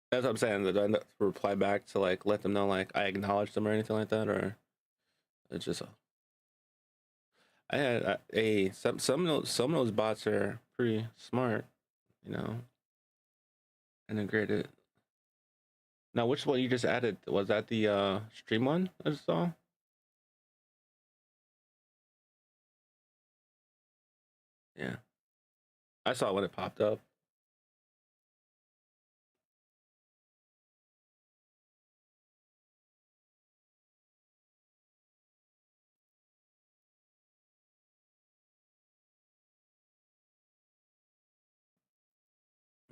S1: That's what I'm saying. Did I not reply back to like let them know like I acknowledged them or anything like that, or it's just I had a some of those bots are pretty smart, you know, integrated. Now, which one you just added? Was that the stream one I just saw? Yeah, I saw it when it popped up.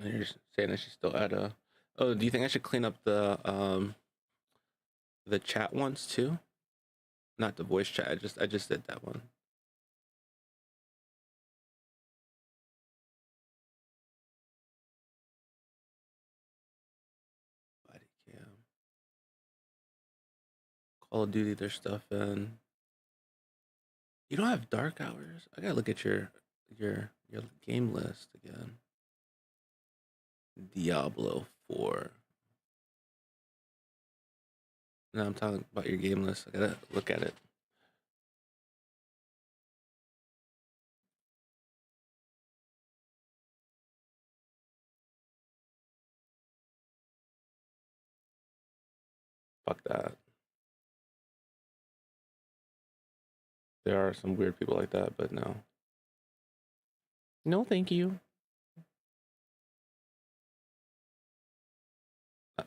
S1: And you're saying I should still add a. Oh, do you think I should clean up the chat ones too? Not the voice chat. I just did that one. Body cam. Call of Duty, their stuff, and you don't have dark hours. I gotta look at your game list again. Diablo 4. No, I'm talking about your game list. I gotta look at it. Fuck that. There are some weird people like that, but no. No, thank you. Uh,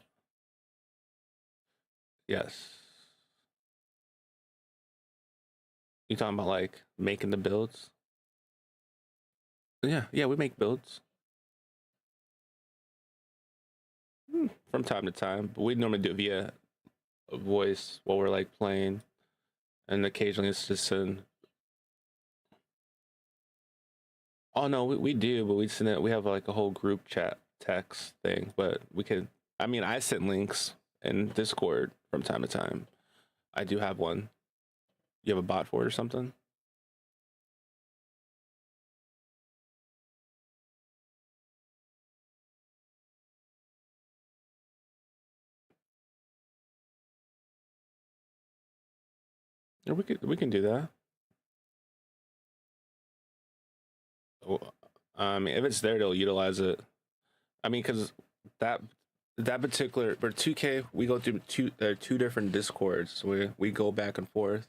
S1: yes. You talking about like making the builds? Yeah, yeah, we make builds. From time to time, but we normally do it via a voice while we're like playing, and occasionally it's just in. Oh no, we do, but we send it. We have like a whole group chat text thing, but we can. I mean, I send links in Discord from time to time. I do have one. You have a bot for it or something? Yeah, we can do that. Well, I mean, if it's there, they'll utilize it. I mean, because that that particular for 2K, we go through two different discords where we go back and forth.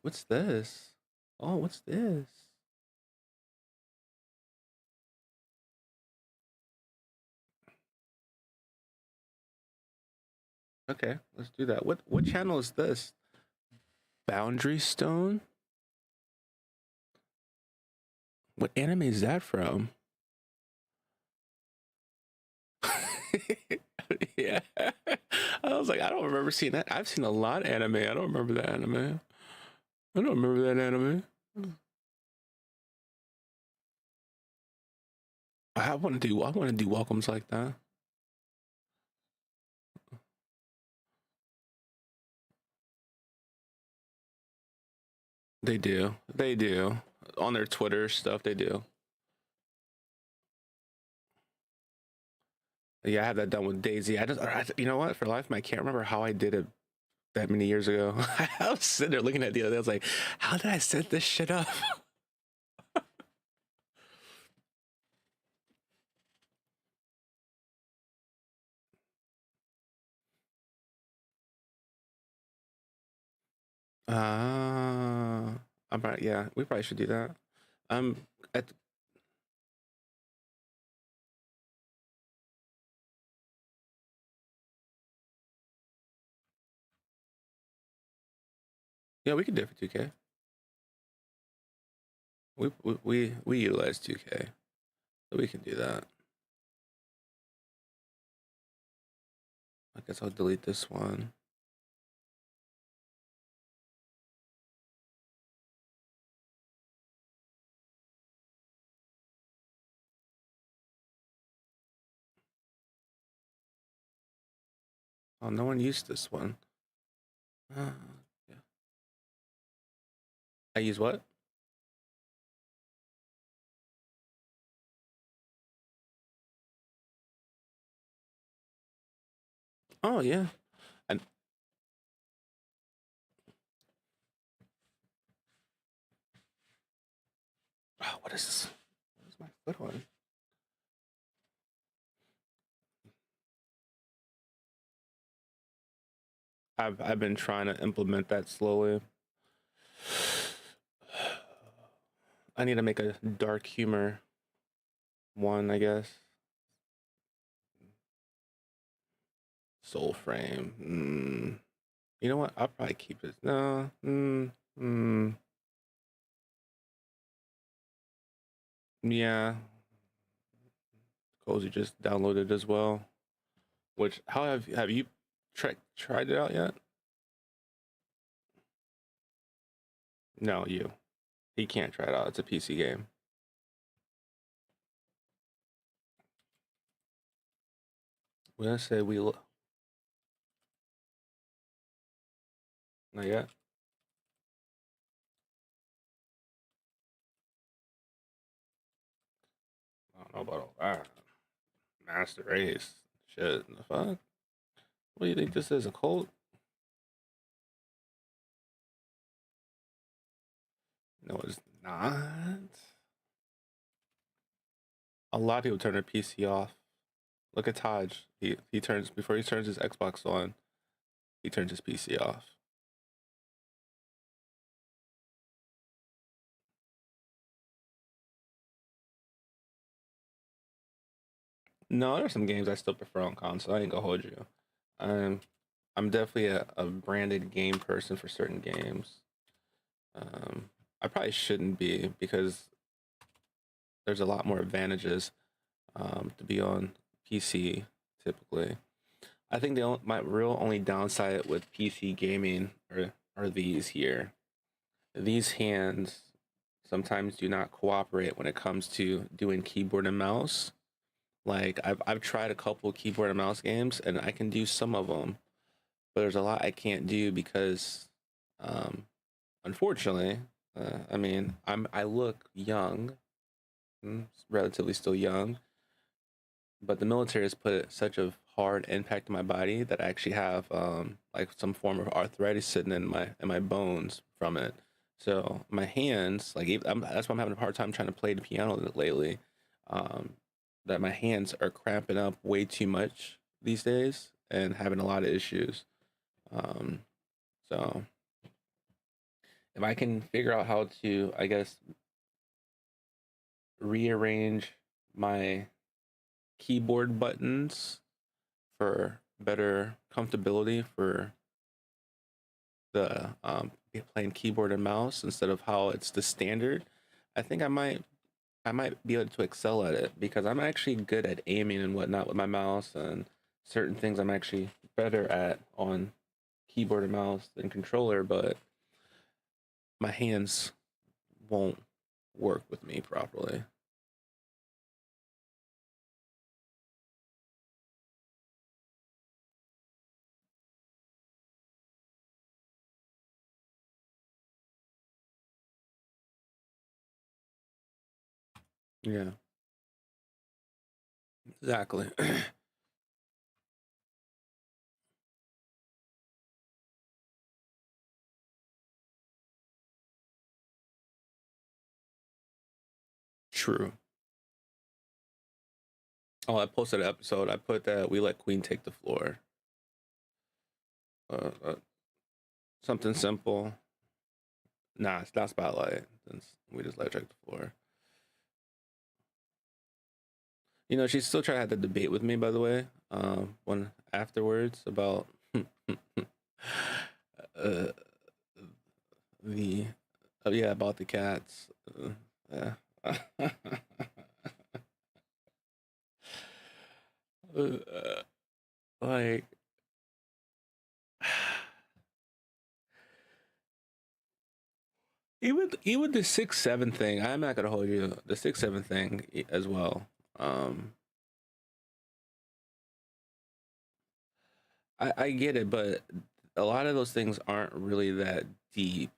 S1: What's this? Oh, what's this? Okay, let's do that. What channel is this? Boundary Stone? What anime is that from? Yeah. I was like, I don't remember seeing that. I've seen a lot of anime. I don't remember that anime. I don't remember that anime. I want to do welcomes like that. They do. They do. On their Twitter stuff, they do. Yeah, I have that done with Daisy. You know what? For life, I can't remember how I did it that many years ago. I was sitting there looking at the other day. I was like, how did I set this shit up? I'm right. Yeah, we probably should do that. Um, at, yeah, we could do it for 2K. We utilize 2K, so we can do that. I guess I'll delete this one. Oh, no one used this one. Uh, yeah. I use what? Oh yeah. And oh, what is this? What is my foot on? I've been trying to implement that slowly. I need to make a dark humor one, I guess. Soul frame. You know what? I'll probably keep it. No. Yeah. Cozy just downloaded as well. Which how have you tried it out yet? No, you. He can't try it out. It's a PC game. We're gonna say we look. Not yet. I don't know about all that. Master Race. Shit. The fuck? What do you think this is? A cult? No, it's not. A lot of people turn their PC off. Look at Taj. He turns before he turns his Xbox on. He turns his PC off. No, there's some games I still prefer on console. I ain't gonna hold you. I'm I'm definitely a branded game person for certain games. Um, I probably shouldn't be because there's a lot more advantages to be on PC typically. I think my real only downside with PC gaming are these here. These hands sometimes do not cooperate when it comes to doing keyboard and mouse. Like I've tried a couple keyboard and mouse games and I can do some of them, but there's a lot I can't do because, um, unfortunately, I mean I look young, relatively still young, but the military has put such a hard impact on my body that I actually have like some form of arthritis sitting in my bones from it. So my hands, like that's why I'm having a hard time trying to play the piano lately. Um, that my hands are cramping up way too much these days and having a lot of issues. Um, so if I can figure out how to, I guess, rearrange my keyboard buttons for better comfortability for the playing keyboard and mouse instead of how it's the standard, I think I might. I might be able to excel at it because I'm actually good at aiming and whatnot with my mouse, and certain things I'm actually better at on keyboard and mouse than controller, but my hands won't work with me properly. Yeah, exactly. True. Oh, I posted an episode. I put that we let Queen take the floor. Uh, uh, Something simple. Nah, it's not Spotlight. We just let her take the floor. You know, she's still trying to have the debate with me, by the way. When afterwards about uh, the yeah, about the cats. Yeah. Like even the 6-7 thing. I'm not gonna hold you. The 6-7 thing as well. Um, I get it, but a lot of those things aren't really that deep.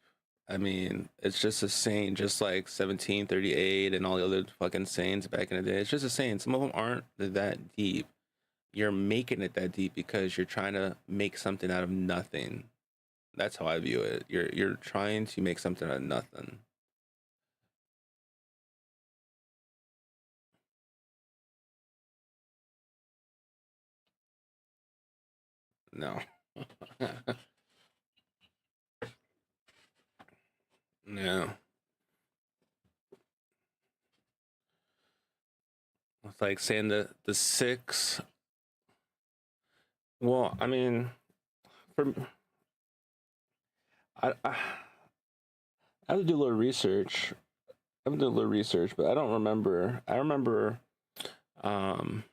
S1: I mean, it's just a saying, just like 1738 and all the other fucking sayings back in the day. It's just a saying. Some of them aren't that deep. You're making it that deep because you're trying to make something out of nothing. That's how I view it. You're trying to make something out of nothing. No. No. It's like saying the six. Well, I mean, for I have to do a little research. I have to do a little research, but I don't remember. I remember um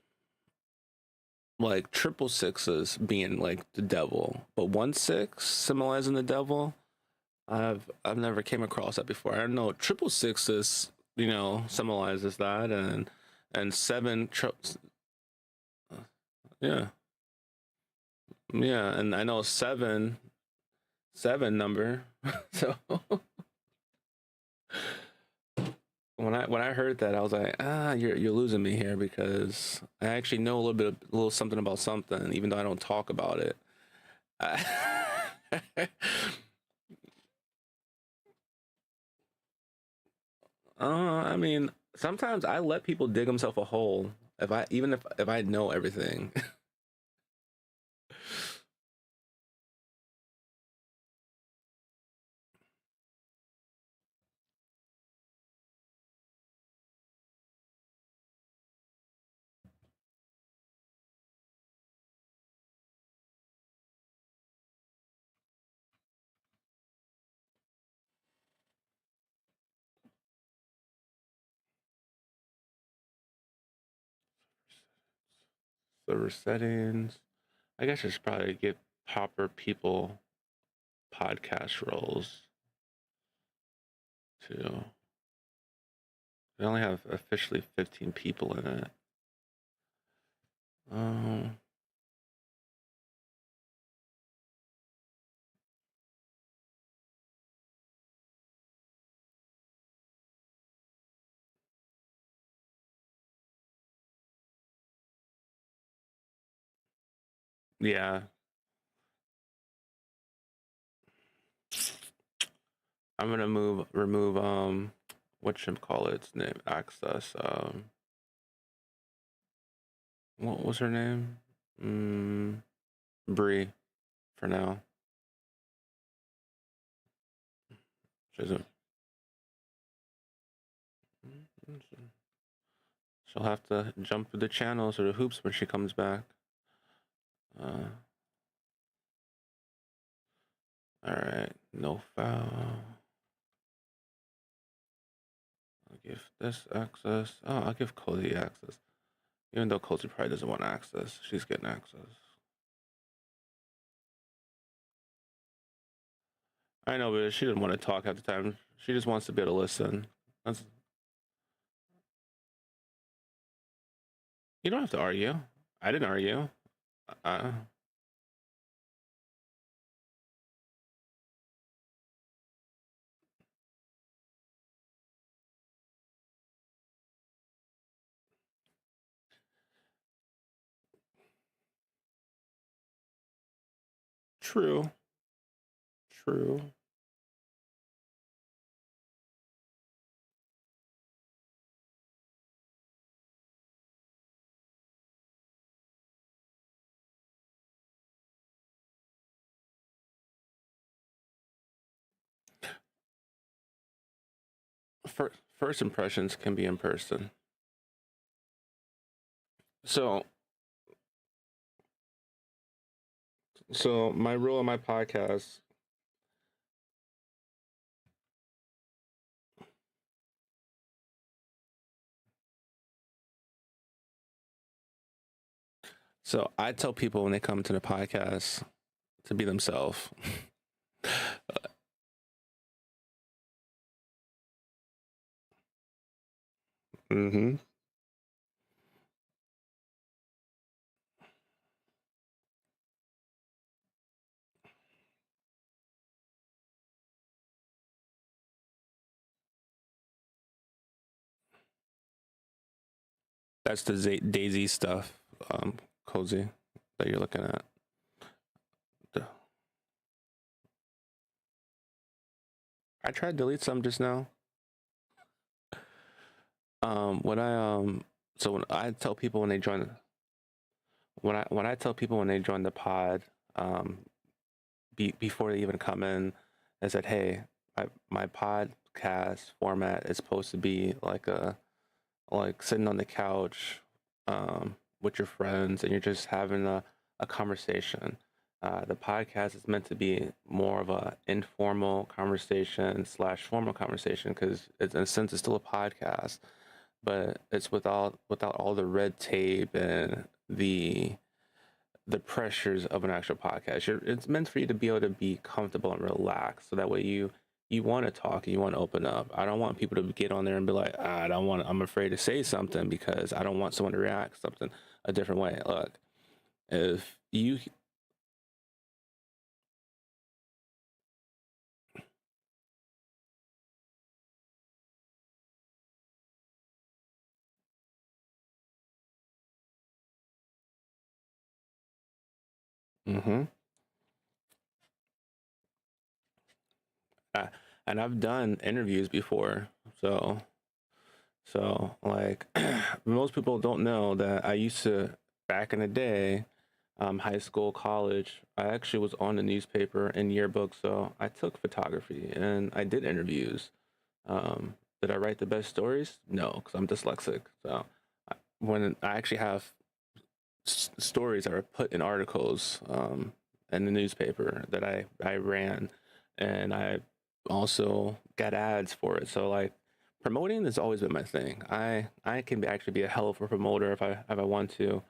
S1: like triple sixes being like the devil, but 1-6 symbolizing the devil. I've never came across that before. I don't know triple sixes, symbolizes that, and yeah, yeah, and I know seven number. So when I heard that, I was like, you're losing me here because I actually know a little something about something, even though I don't talk about it. I, I mean, sometimes I let people dig themselves a hole if I know everything. Server settings. I guess I should probably get proper people podcast roles too. I only have officially 15 people in it. Um, yeah, I'm gonna remove what should call it? Its name access. What was her name? Mm, Bree for now. She's a, she'll have to jump through the channels or the hoops when she comes back. Uh, all right, no foul. Give this access. Oh, I'll give Cozy access. Even though Cozy probably doesn't want access. She's getting access. I know, but she didn't want to talk at the time. She just wants to be able to listen. That's, you don't have to argue. I didn't argue. Uh, true. True. First impressions can be in person. So, so my rule on my podcast. So I tell people when they come to the podcast to be themselves. Mm-hmm. That's the Daisy stuff, Cozy, that you're looking at. I tried to delete some just now. When I so when I tell people when they join, when I tell people when they join the pod, um, before they even come in, I said, hey, my podcast format is supposed to be like sitting on the couch with your friends and you're just having a conversation. The podcast is meant to be more of a informal conversation slash formal conversation because in a sense it's still a podcast, but it's without all the red tape and the pressures of an actual podcast. It's meant for you to be able to be comfortable and relaxed, so that way you want to talk and you want to open up. I don't want people to get on there and be like, I don't want. I'm afraid to say something because I don't want someone to react something a different way. Look, if you, mm-hmm, I, and I've done interviews before, so like most people don't know that I used to back in the day, high school, college. I actually was on the newspaper and yearbook, so I took photography and I did interviews. Did I write the best stories? No, because I'm dyslexic. So when I actually have stories that are put in articles in the newspaper that I ran, and I also got ads for it. So like promoting has always been my thing. I can actually be a hell of a promoter if I want to.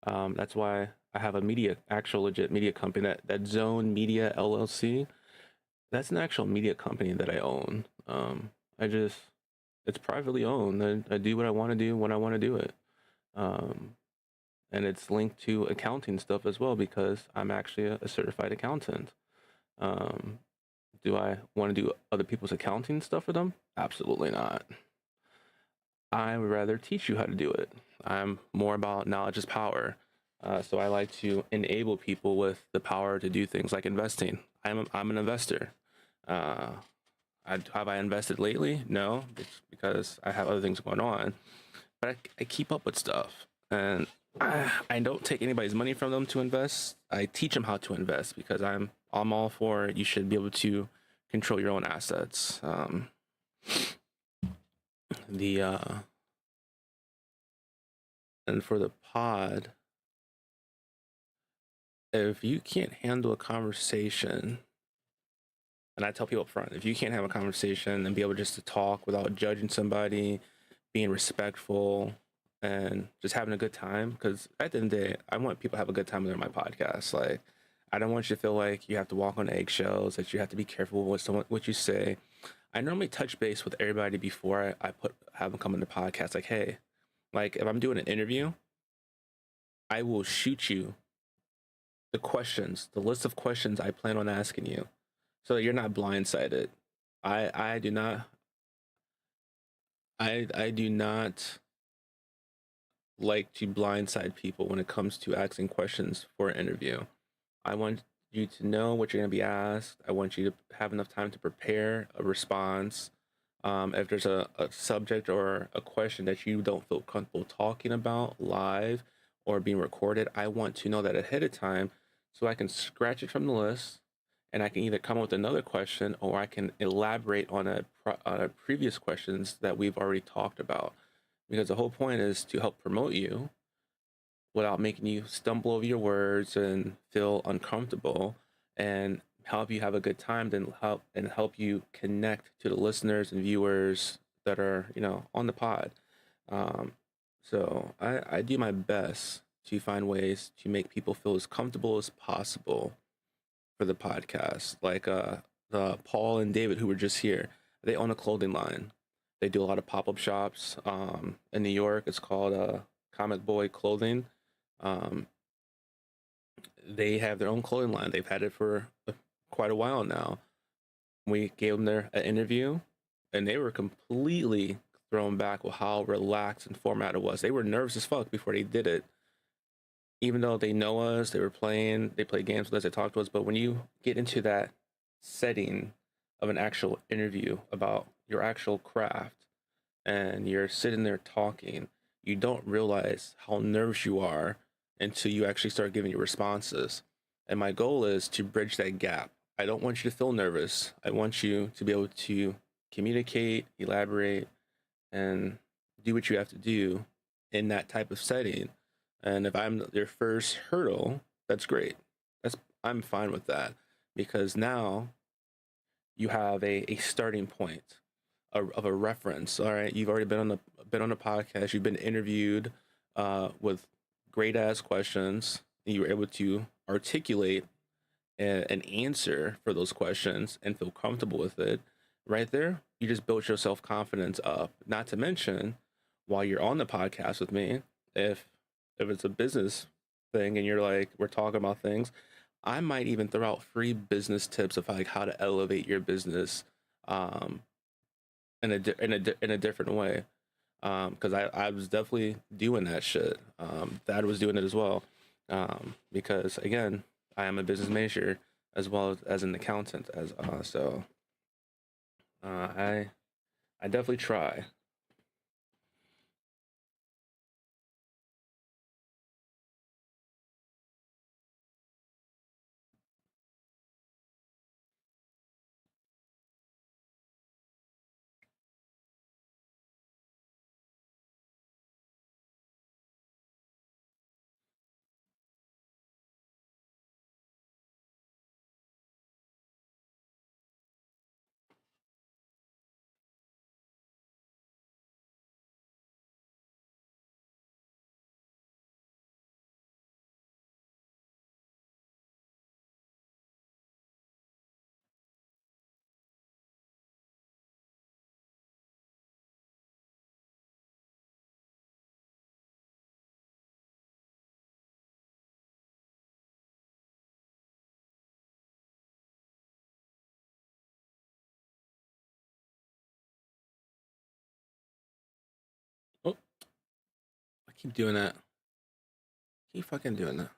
S1: That's why I have a media actual legit media company that Zone Media LLC. That's an actual media company that I own. I just it's privately owned. I do what I want to do when I want to do it. Um, and it's linked to accounting stuff as well because I'm actually a certified accountant. Um, do I want to do other people's accounting stuff for them? Absolutely not. I would rather teach you how to do it. I'm more about knowledge is power. So I like to enable people with the power to do things like investing. I'm an investor. Uh, have I invested lately? No, it's because I have other things going on. But I keep up with stuff, and I don't take anybody's money from them to invest. I teach them how to invest because I'm all for you should be able to control your own assets. The and for the pod, if you can't handle a conversation, And I tell people up front, if you can't have a conversation and be able just to talk without judging somebody, being respectful, and just having a good time, because at the end of the day, I want people to have a good time when they're on my podcast. Like, I don't want you to feel like you have to walk on eggshells, that you have to be careful with what you say. I normally touch base with everybody before I have them come on the podcast. Like, hey, like if I'm doing an interview, I will shoot you the questions, the list of questions I plan on asking you, so that you're not blindsided. I do not I do not like to blindside people when it comes to asking questions for an interview. I want you to know what you're going to be asked. I want you to have enough time to prepare a response. If there's a subject or a question that you don't feel comfortable talking about live or being recorded, I want to know that ahead of time so I can scratch it from the list and I can either come up with another question or I can elaborate on a previous questions that we've already talked about. Because the whole point is to help promote you without making you stumble over your words and feel uncomfortable, and help you have a good time, then help you connect to the listeners and viewers that are on the pod. um, so I do my best to find ways to make people feel as comfortable as possible for the podcast. Like the Paul and David who were just here, they own a clothing line. They do a lot of pop-up shops in New York. It's called Comic Boy Clothing. um, they have their own clothing line. They've had it for quite a while now. We gave them an interview, and they were completely thrown back with how relaxed and format it was. They were nervous as fuck before they did it. Even though they know us, they play games with us, they talk to us. But when you get into that setting of an actual interview about your actual craft, and you're sitting there talking, you don't realize how nervous you are until you actually start giving your responses. And my goal is to bridge that gap. I don't want you to feel nervous. I want you to be able to communicate, elaborate, and do what you have to do in that type of setting. And if I'm your first hurdle, that's great. I'm fine with that, because now you have a starting point of a reference. All right, you've already been on the podcast. You've been interviewed with great ass questions. And you were able to articulate an answer for those questions and feel comfortable with it. Right there, you just built your self confidence up. Not to mention, while you're on the podcast with me, if it's a business thing and you're like, we're talking about things, I might even throw out free business tips of like how to elevate your business um, in a different way. Because I was definitely doing that shit. Thad was doing it as well. Because again, I am a business major as well as an accountant. I definitely try. Oh, I keep doing that. Keep fucking doing that.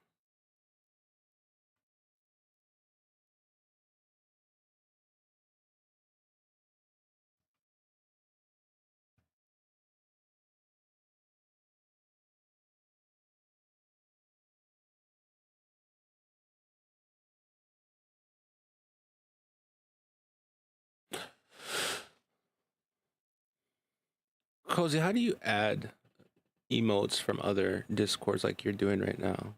S1: Cozy, how do you add emotes from other discords like you're doing right now?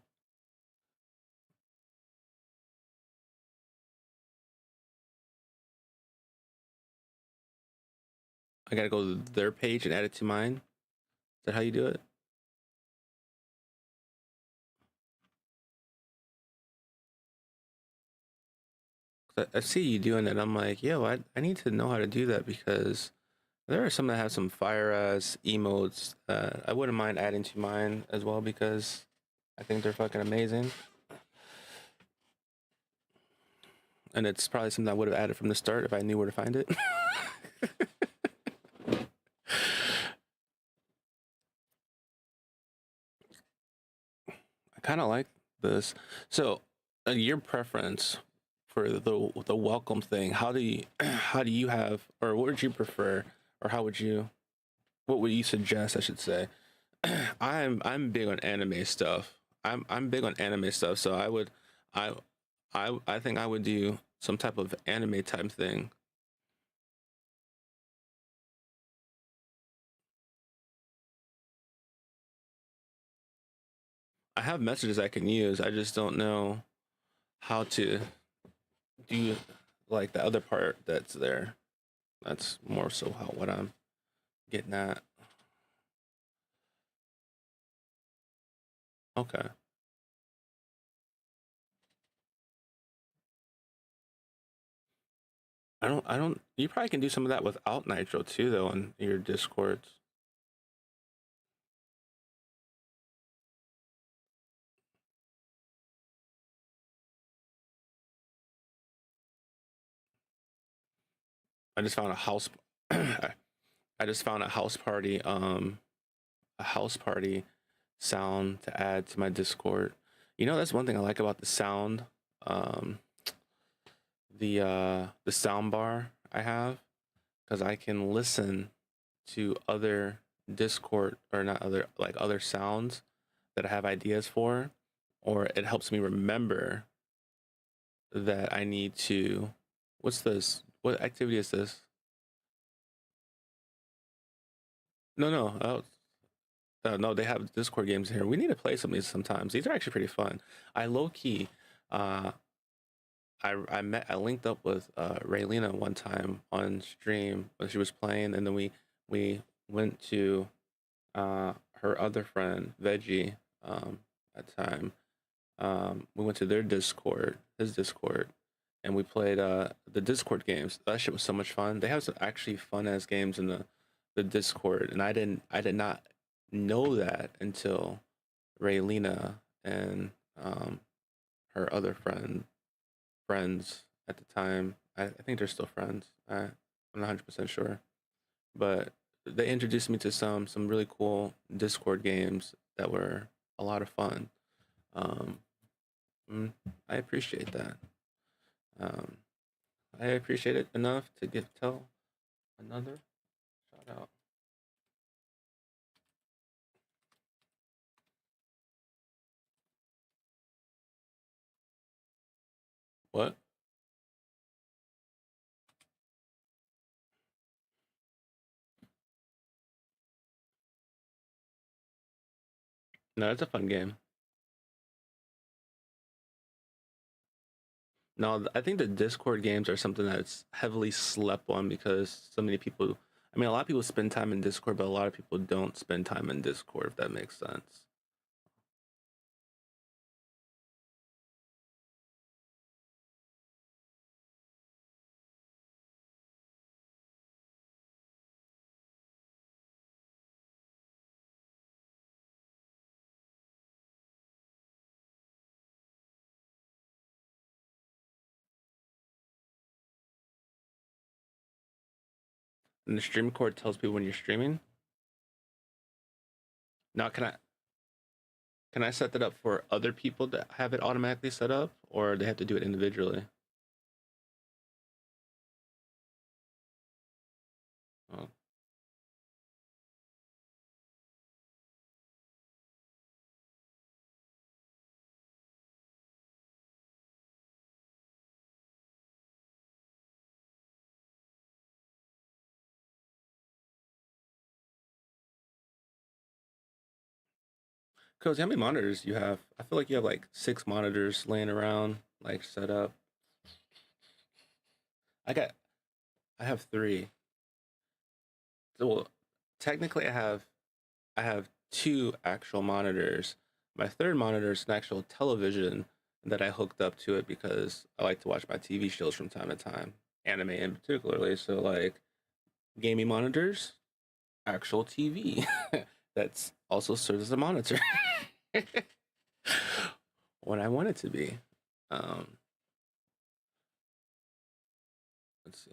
S1: I gotta go to their page and add it to mine. Is that how you do it? I see you doing it. I'm like, yo, I need to know how to do that because there are some that have some fire ass emotes. I wouldn't mind adding to mine as well because I think they're fucking amazing. And it's probably something I would have added from the start if I knew where to find it. I kind of like this. So, your preference for the welcome thing? How do you how do you have, or what would you prefer, or how would you, what would you suggest? I should say. I'm big on anime stuff. I'm big on anime stuff. So I I think I would do some type of anime type thing. I have messages I can use. I just don't know how to do like the other part that's there. That's more so how what I'm getting at. Okay. I don't you probably can do some of that without Nitro too though on your Discords. I just found a house I just found a house party sound to add to my Discord. You know that's one thing I like about the sound um the sound bar I have because I can listen to other Discord or not other like other sounds that I have ideas for, or it helps me remember that I need to. What's this? What activity is this? No, no, no. They have Discord games here. We need to play some of these sometimes. These are actually pretty fun. I low key, uh, I linked up with Raylina one time on stream when she was playing, and then we went to her other friend Veggie at the time. We went to their Discord, his Discord, and we played the Discord games. That shit was so much fun. They have some actually fun ass games in the Discord, and I did not know that until Raylina and her other friends at the time. I think they're still friends. I'm not 100% sure, but they introduced me to some really cool Discord games that were a lot of fun. Um, I appreciate that. Um, I appreciate it enough to give tell another shout out. What? No, it's a fun game. No, I think the Discord games are something that's heavily slept on because so many people. I mean, a lot of people spend time in Discord, but a lot of people don't spend time in Discord. If that makes sense. And the stream cord tells people when you're streaming. Now, can I set that up for other people that have it automatically set up, or they have to do it individually? Oh. Cozy, how many monitors do you have? I feel like you have like 6 monitors laying around, like set up. I got, I have 3. well, technically I have two actual monitors. My third monitor is an actual television that I hooked up to it because I like to watch my TV shows from time to time, anime in particularly. So like gaming monitors, actual TV that's also serves as a monitor when I want it to be. Um, let's see.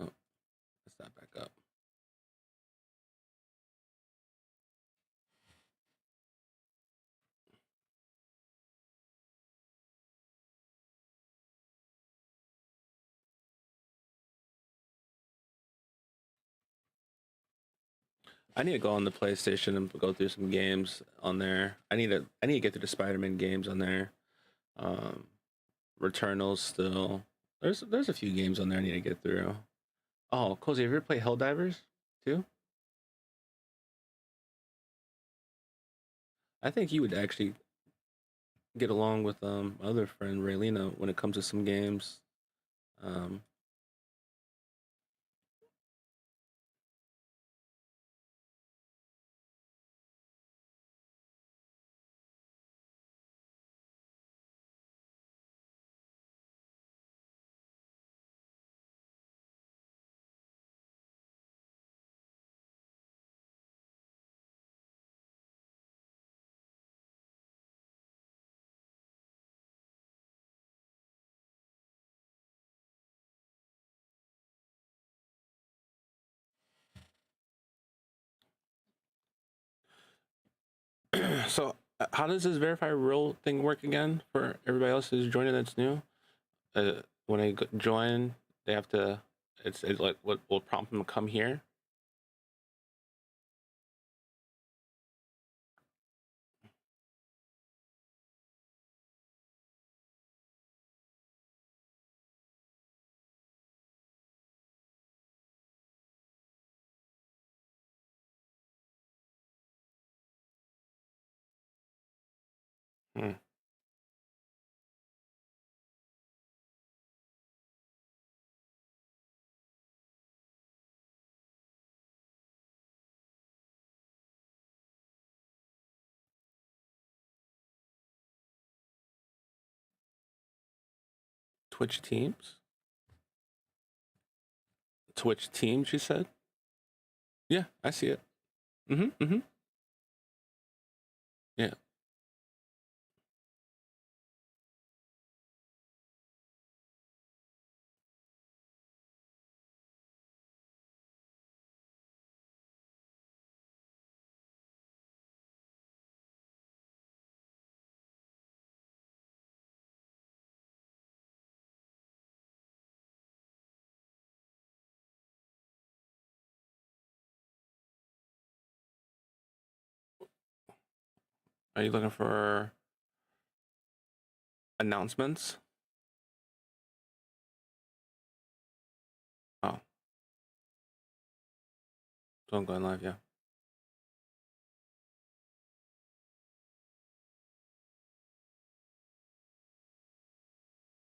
S1: Oh, let's that back up. I need to go on the PlayStation and go through some games on there. I need to get through the Spider-Man games on there. Um, Returnals still. There's a few games on there I need to get through. Oh, Cozy, have you ever played Helldivers too? I think you would actually get along with my other friend Raylina when it comes to some games. Um, so how does this verify real thing work again for everybody else who's joining that's new? When they join, they have to. It's like what will prompt them to come here. Hmm. Twitch Teams. Twitch Teams. You said. Yeah, I see it. Mm-hmm. Mm-hmm. Yeah. Are you looking for announcements? Oh, so I'm going live. Yeah.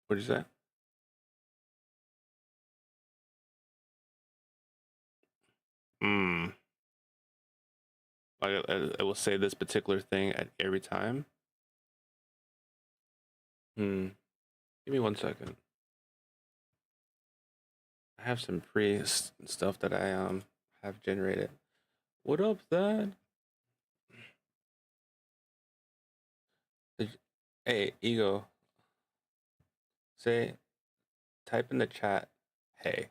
S1: What'd you say? Hmm. I will say this particular thing at every time. Hmm. Give me 1 second. I have some pre stuff that I have generated. What up, that? Hey, ego. Say, type in the chat. Hey,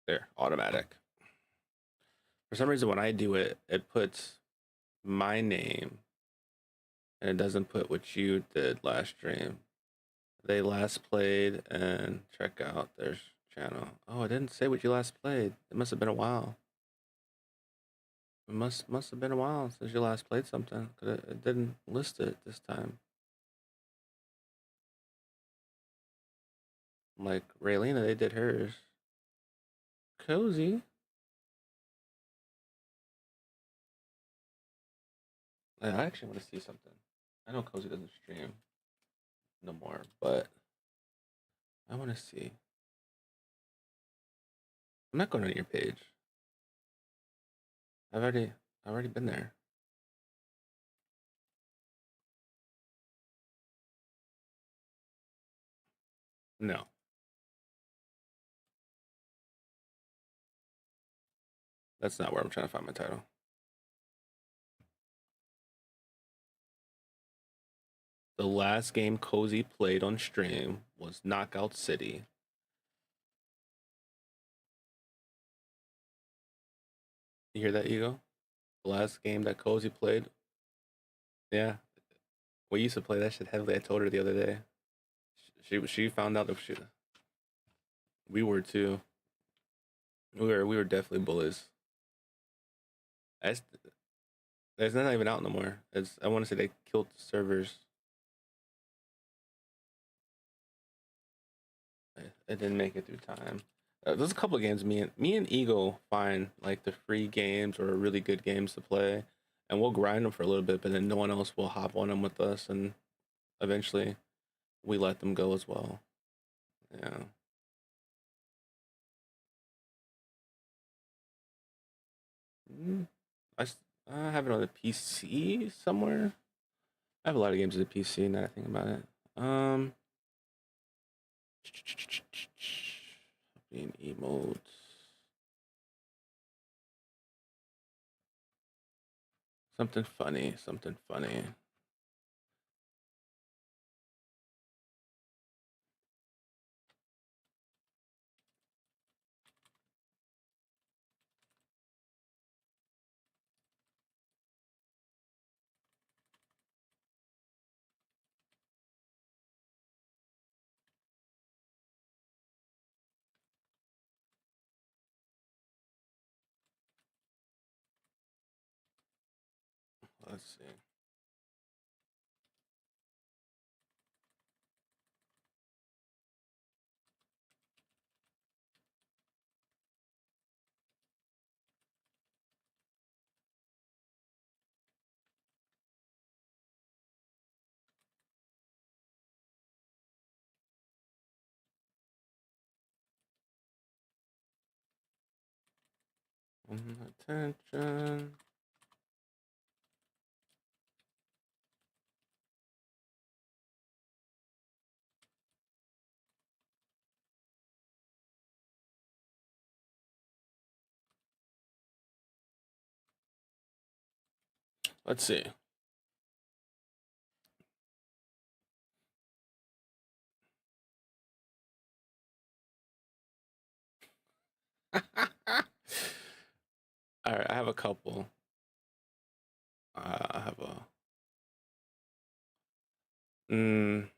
S1: there, automatic. For some reason, when I do it, it puts my name and it doesn't put what you did last stream. They last played and check out their channel. Oh, it didn't say what you last played. It must have been a while. It must have been a while since you last played something. Cause it didn't list it this time. Like Raylina, they did hers. Cozy. I actually want to see something. I know Cozy doesn't stream no more, but I want to see. I'm not going on your page. I've already been there. No. That's not where I'm trying to find my title. The last game Cozy played on stream was Knockout City. You hear that, Ego? The last game that Cozy played. Yeah. We used to play that shit heavily. I told her the other day. She found out that we were too. We were definitely bullies. That's It's not even out no more. I want to say they killed the servers. It didn't make it through time. There's a couple of games me and Ego find like the free games or really good games to play, and we'll grind them for a little bit, but then no one else will hop on them with us, and eventually we let them go as well. Yeah. Mm, I have it on the PC somewhere. I have a lot of games on the PC. Now that I think about it. Being emotes. Something funny. Something funny. Let's see. Attention. Let's see. All right, I have a couple. I have a. Mm,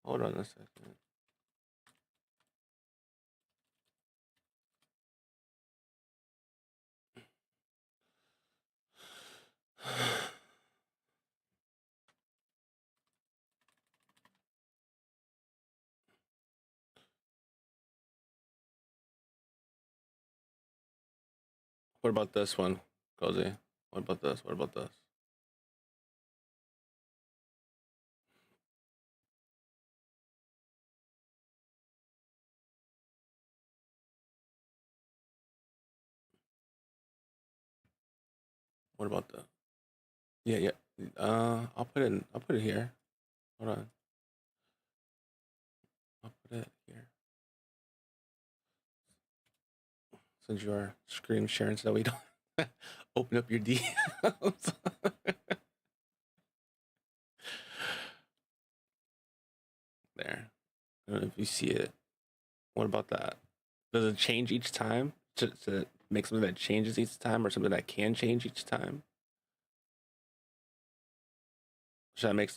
S1: hold on a second. What about this one, Cozy? What about this? What about this? What about that? Yeah, yeah. I'll put it. I'll put it here. Hold on. I'll put it here. Since you are screen sharing, so that we don't open up your DMs. There. I don't know if you see it. What about that? Does it change each time to make something that changes each time, or something that can change each time? Should I make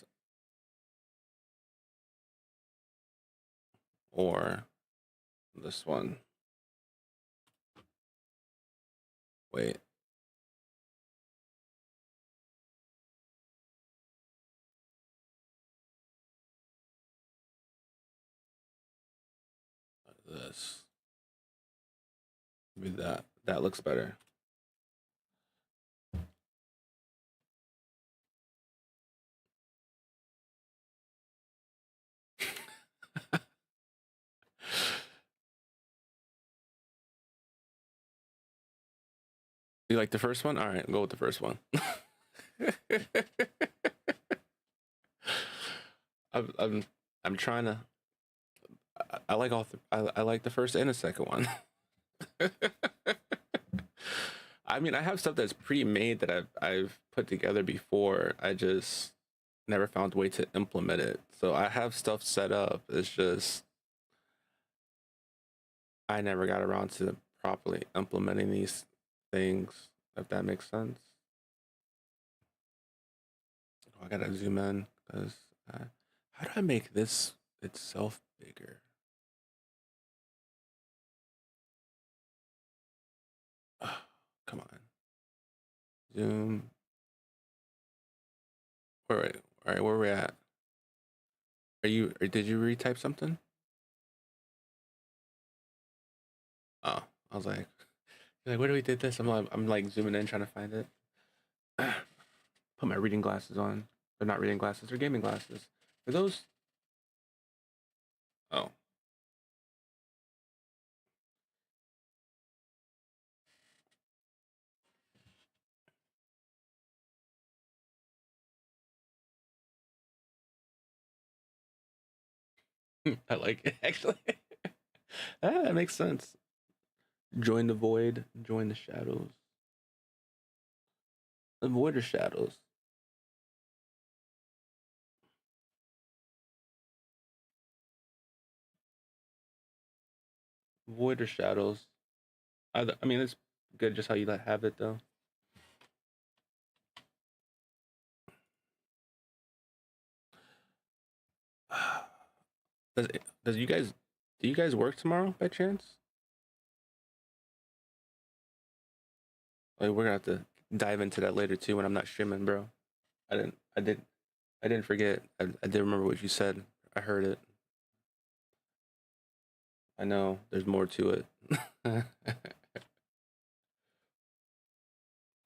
S1: or this one? Wait. This. Maybe that. That looks better. You like the first one? All right, go with the first one. I'm, I'm, I'm trying to. I like all. I like the first and the second one. I mean, I have stuff that's pre-made that I've put together before. I just never found a way to implement it. So I have stuff set up. It's just I never got around to properly implementing these things. If that makes sense. Oh, I gotta zoom in because how do I make this itself bigger? Oh, come on, zoom. All right, where we at? Are you? Or did you retype something? Oh, I was like, you're like, where do we did this? I'm like zooming in trying to find it. Put my reading glasses on. They're not reading glasses. They're gaming glasses. For those. Oh, I like it actually. That makes sense. Join the void. Join the shadows. Avoid the shadows. Avoid the shadows. I mean, it's good just how you like have it though. Does you guys do you guys work tomorrow by chance? Like we're gonna have to dive into that later too when I'm not streaming, bro. I didn't forget. I did remember what you said. I heard it. I know there's more to it.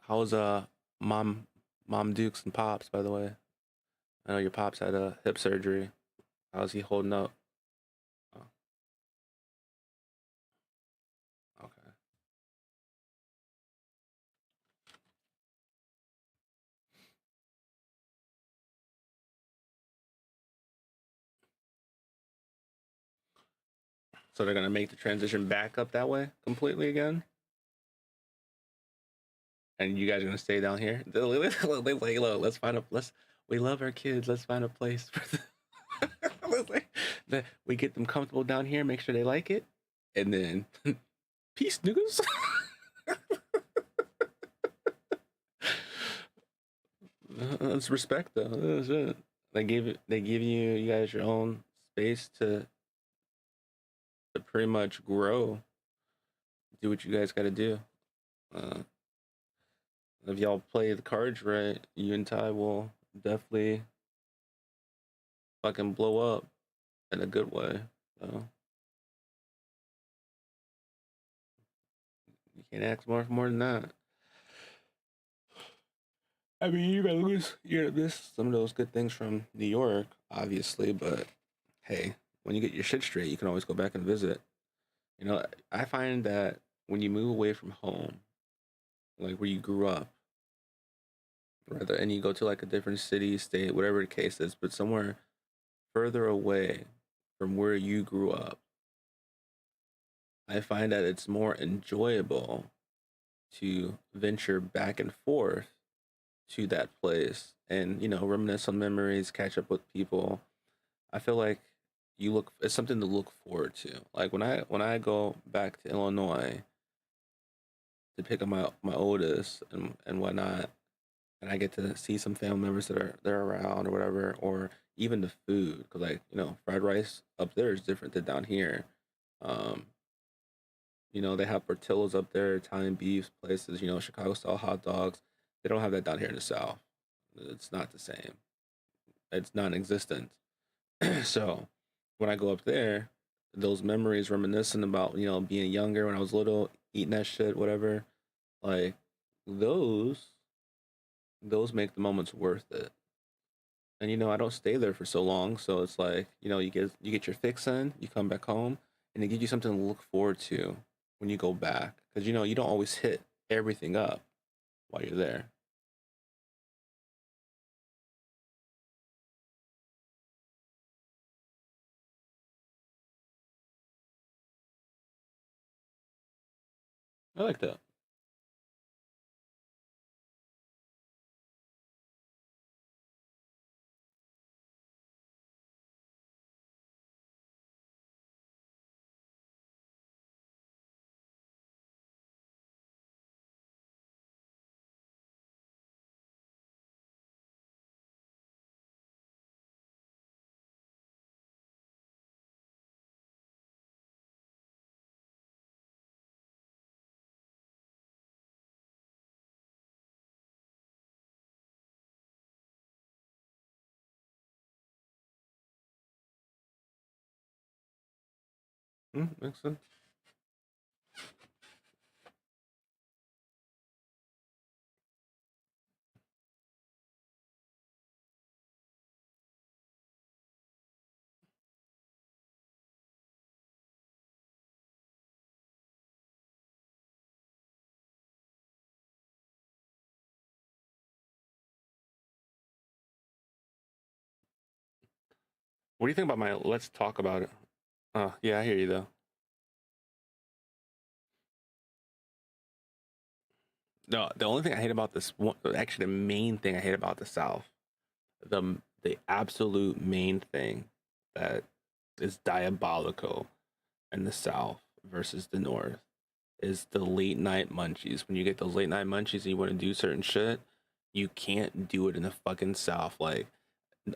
S1: How's mom Dukes and Pops, by the way? I know your pops had a hip surgery. How's he holding up? Oh, okay. So they're gonna make the transition back up that way completely again, and you guys are gonna stay down here. Look, let's find a let's. We love our kids. Let's find a place for we get them comfortable down here. Make sure they like it, and then peace, niggas. That's respect, though. That's it. They give you guys your own space to pretty much grow, do what you guys got to do. Uh, if y'all play the cards right, you and Ty will definitely fucking blow up in a good way. So you can't ask more than that. I mean, you're gonna miss some of those good things from New York, obviously, but hey, when you get your shit straight, you can always go back and visit. You know, I find that when you move away from home, like where you grew up, rather, and you go to like a different city, state, whatever the case is, but somewhere further away from where you grew up, I find that it's more enjoyable to venture back and forth to that place and, you know, reminisce on memories, catch up with people. I feel like it's something to look forward to. Like when I go back to Illinois to pick up my oldest and whatnot, and I get to see some family members that are they're around or whatever, or even the food, because like, you know, fried rice up there is different than down here. Um, You know, they have Portillo's up there, Italian beef places, you know, Chicago style hot dogs. They don't have that down here in the South. It's not the same. It's non-existent. So when I go up there, those memories reminiscent about, you know, being younger when I was little, eating that shit, whatever, like those those make the moments worth it. And you know, I don't stay there for so long, so it's like, you know, you get your fix in, you come back home, and they give you something to look forward to when you go back, because you know you don't always hit everything up while you're there. I like that. Makes sense. What do you think about my? Let's talk about it. Yeah, I hear you though. No, the only thing I hate about this one, actually, the main thing I hate about the South, the absolute main thing that is diabolical in the South versus the North is the late night munchies. When you get those late night munchies and you want to do certain shit, you can't do it in the fucking South. Like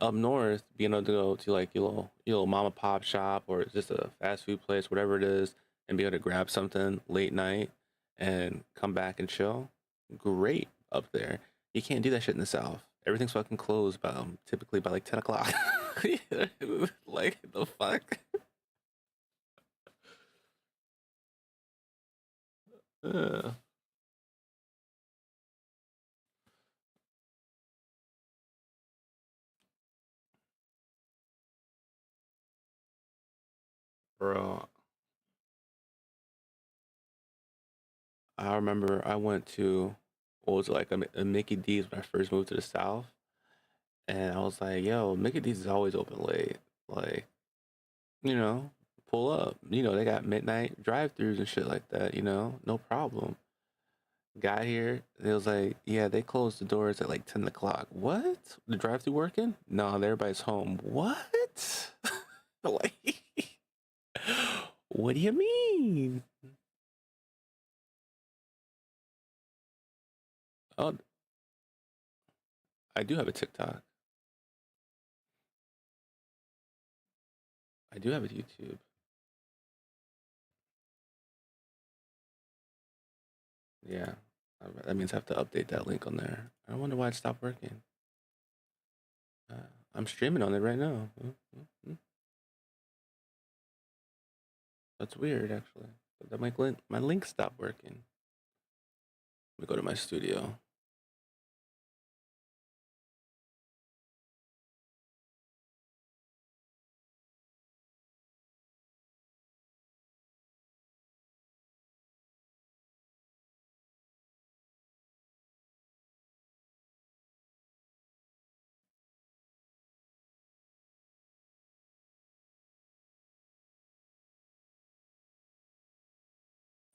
S1: up north, being able to go to like your little mom and pop shop or just a fast food place, whatever it is, and be able to grab something late night and come back and chill, great up there. You can't do that shit in the South. Everything's fucking closed by typically by like 10 o'clock. Like the fuck. Uh, bro, I remember I went to what was it, like a Mickey D's when I first moved to the South, and I was like, "Yo, Mickey D's is always open late. Like, you know, pull up. You know, they got midnight drive-throughs and shit like that. You know, no problem." Got here, it was like, "Yeah, they closed the doors at like 10 o'clock. What? The drive-through working? No, everybody's home. What? Like, what do you mean? Oh, I do have a TikTok. I do have a YouTube. Yeah, that means I have to update that link on there. I wonder why it stopped working. Uh, I'm streaming on it right now. That's weird, actually. But that my link stopped working. Let me go to my studio.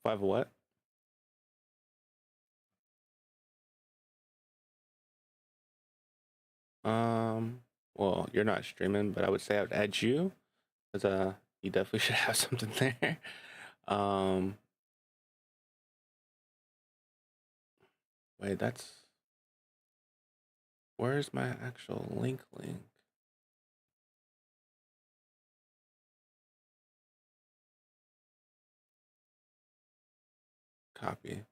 S1: 5 what? Um, well, you're not streaming, but I would say I would add you, because you definitely should have something there. Um, wait, where's my actual link? Copy.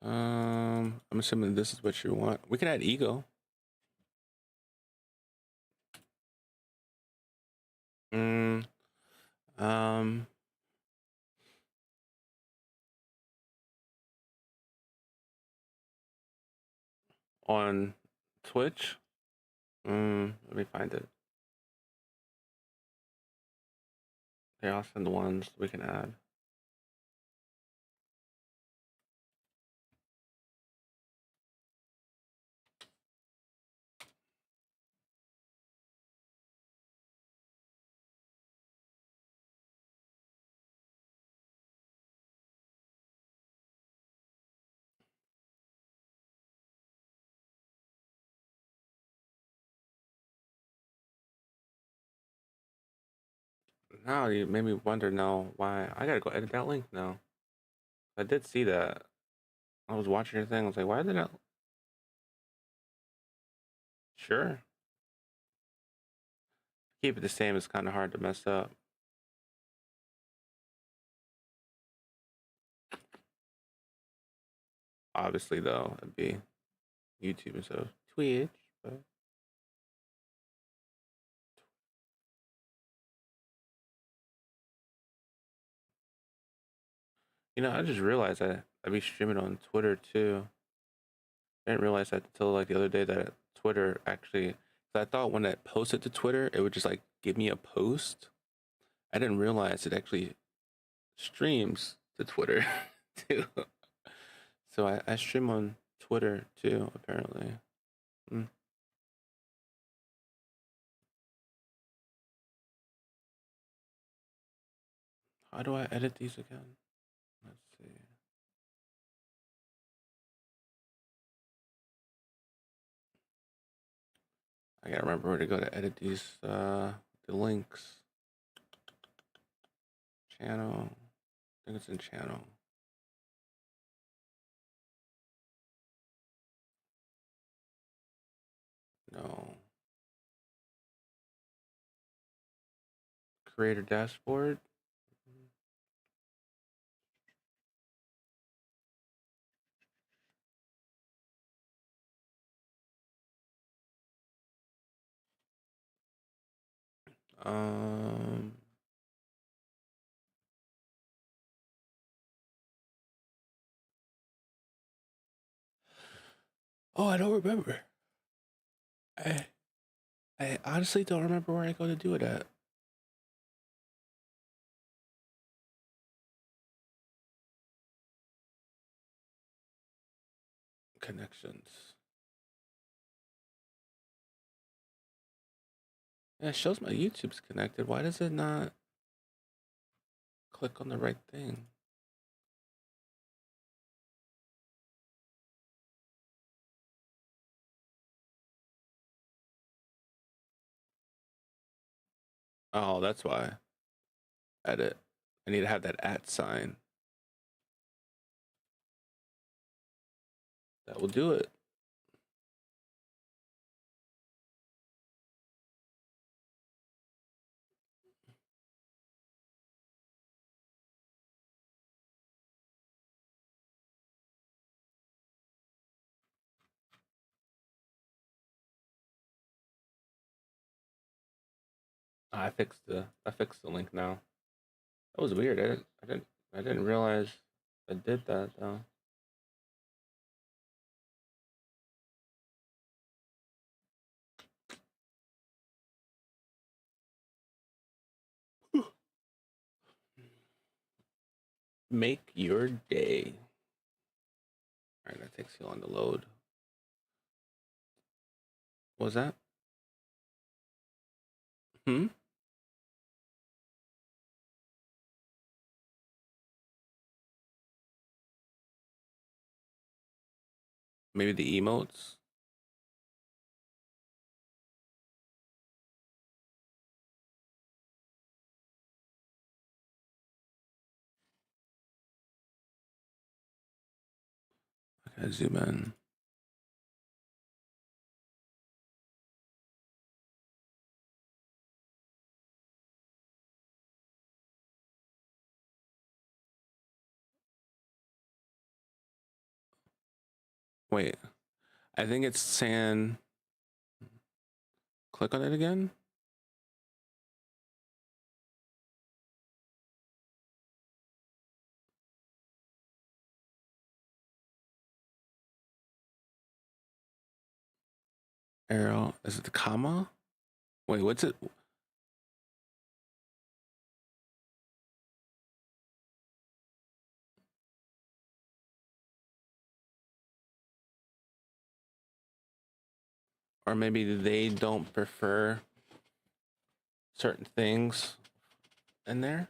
S1: I'm assuming this is what you want. We can add ego. Mm, um, on Twitch. Let me find it. Here, I'll send the ones we can add. Now you made me wonder now why I gotta go edit that link now. I did see that. I was watching your thing. I was like, why did I? Sure. Keep it the same. It's kind of hard to mess up. Obviously, though, it'd be YouTube instead of Twitch. But I just realized that I'd be streaming on Twitter too. I didn't realize that until like the other day that Twitter actually. I thought when I posted to Twitter, it would just like give me a post. I didn't realize it actually streams to Twitter too. So I stream on Twitter too, apparently. Mm. How do I edit these again? Let's see. I gotta remember where to go to edit these the links. Channel. I think it's in channel. No. Creator dashboard. Um Oh, I don't remember. I I honestly don't remember where I go to do it at. Connections. Yeah, it shows my YouTube's connected. Why does it not click on the right thing? Oh, that's why. Edit. I need to have that at sign. That will do it. I fixed the link now. That was weird. I didn't realize I did that though. Make your day. All right, that takes you on the load. What was that? Hmm. Maybe the emotes. Okay, zoom in. Wait, I think it's saying click on it again. Arrow, is it the comma? Wait, what's it? Or maybe they don't prefer certain things in there.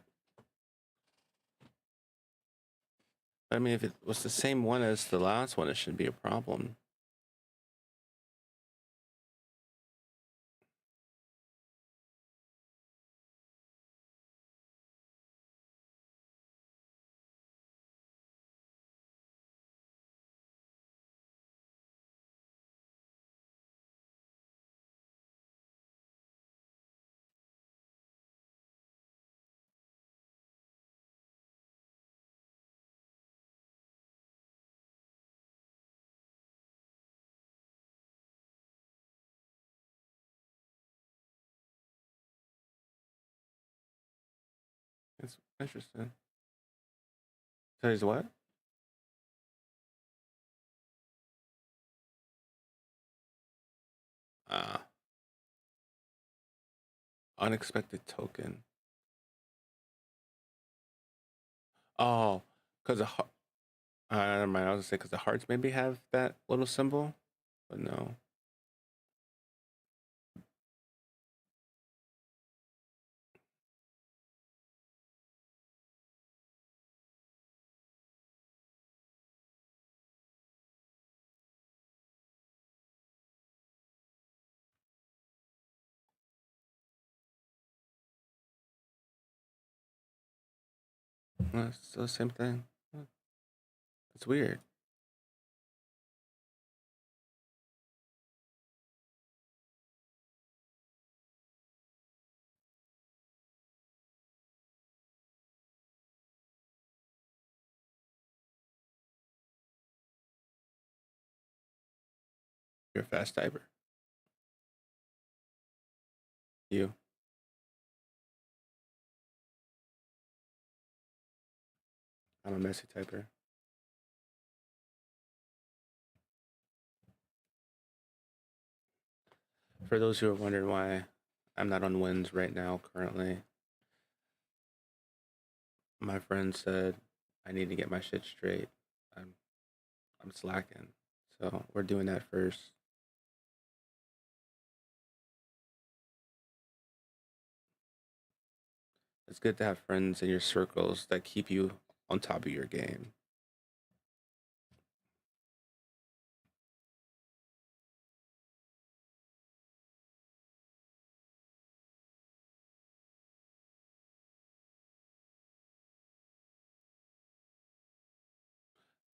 S1: I mean, if it was the same one as the last one, it shouldn't be a problem. It's interesting. Says what? Ah, unexpected token. Oh, because the never mind. I was gonna say because the hearts maybe have that little symbol, but no. It's still the same thing. It's weird. You're a fast typer. You. I'm a messy typer. For those who are wondering why I'm not on wins right now, currently, my friend said I need to get my shit straight. I'm I'm slacking, so we're doing that first. It's good to have friends in your circles that keep you on top of your game.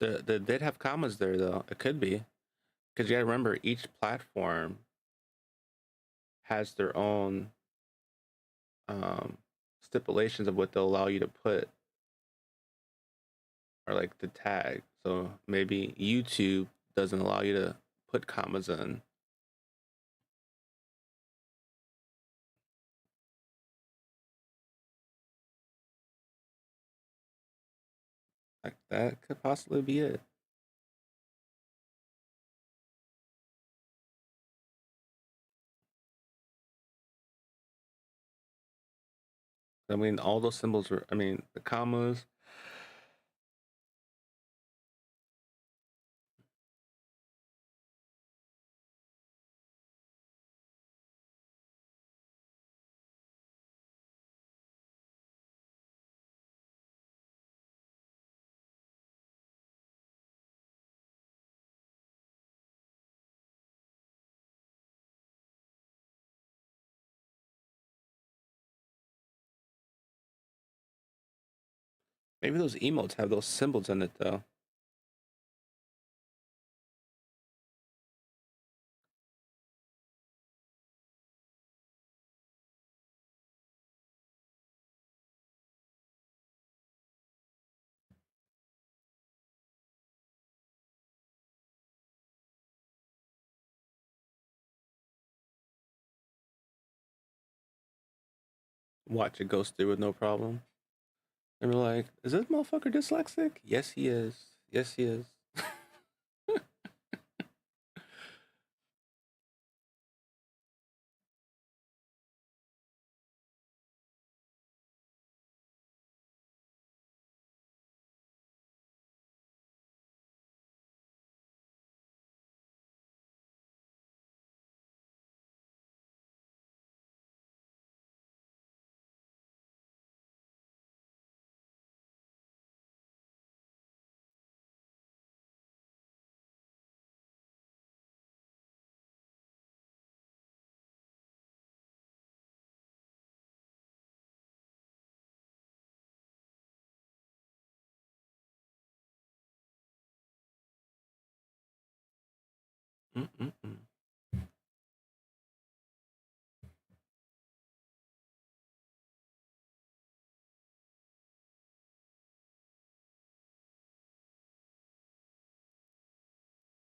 S1: The did have commas there though. It could be because you gotta remember each platform has their own um, stipulations of what they'll allow you to put or like the tag. So maybe YouTube doesn't allow you to put commas in. Like that could possibly be it. I mean, all those symbols were. I mean, the commas. Maybe those emotes have those symbols in it though. watch it go through with no problem. And we're like, is this motherfucker dyslexic? Yes, he is. Yes, he is. Mm-mm-mm.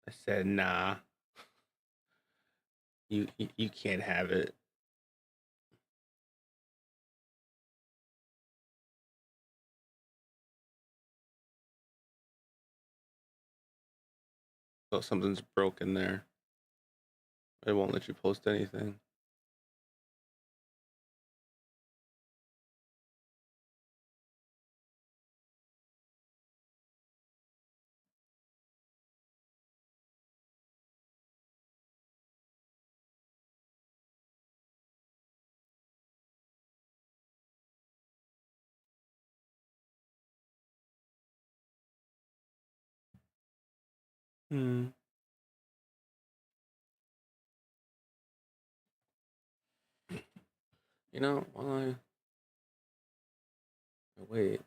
S1: I said, nah, you can't have it. So something's broken there. It won't let you post anything. Hmm. You know, while I wait,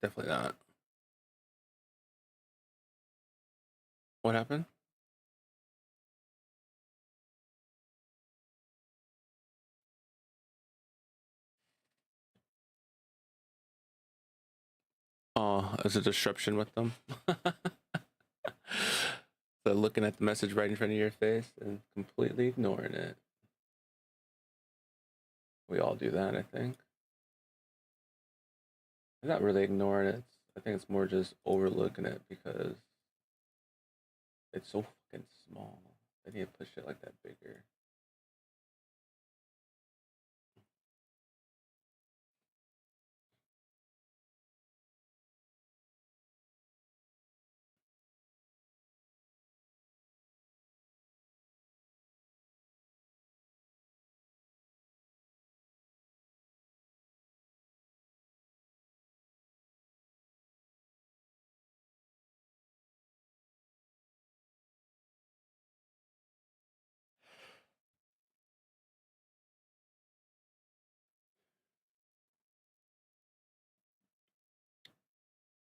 S1: definitely not. What happened? Oh, is a disruption with them. So looking at the message right in front of your face and completely ignoring it. We all do that, I think. I'm not really ignoring it. I think it's more just overlooking it because it's so fucking small. I need to push it like that bigger.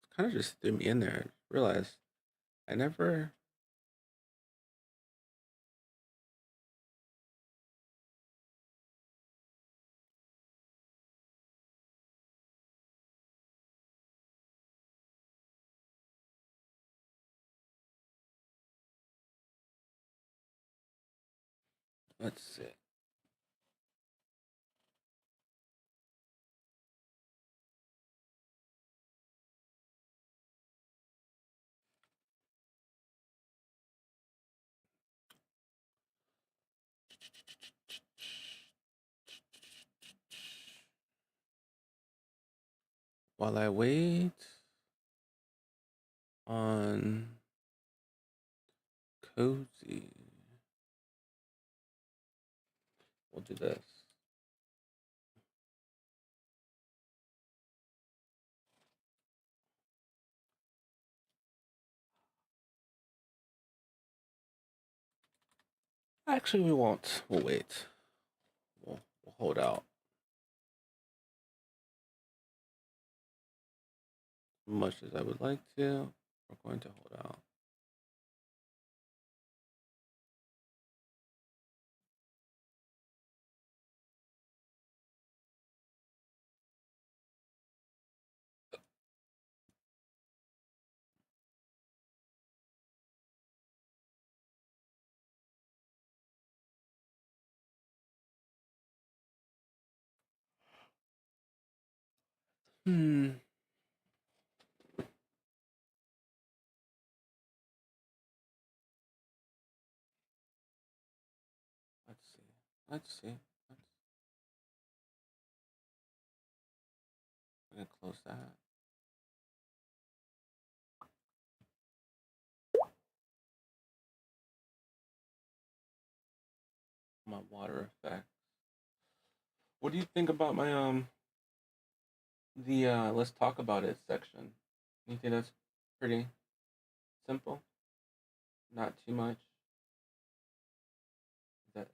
S1: It kind of just threw me in there. I realized I never. Let's see. While I wait on Cozy, we'll do this. Actually, we won't. We'll wait. We'll hold out. Much as I would like to. We're going to hold out. Hmm. Let's see. Let's see. Let's, we're gonna close that. My water effect. What do you think about my the let's talk about it section? You think that's pretty simple? Not too much.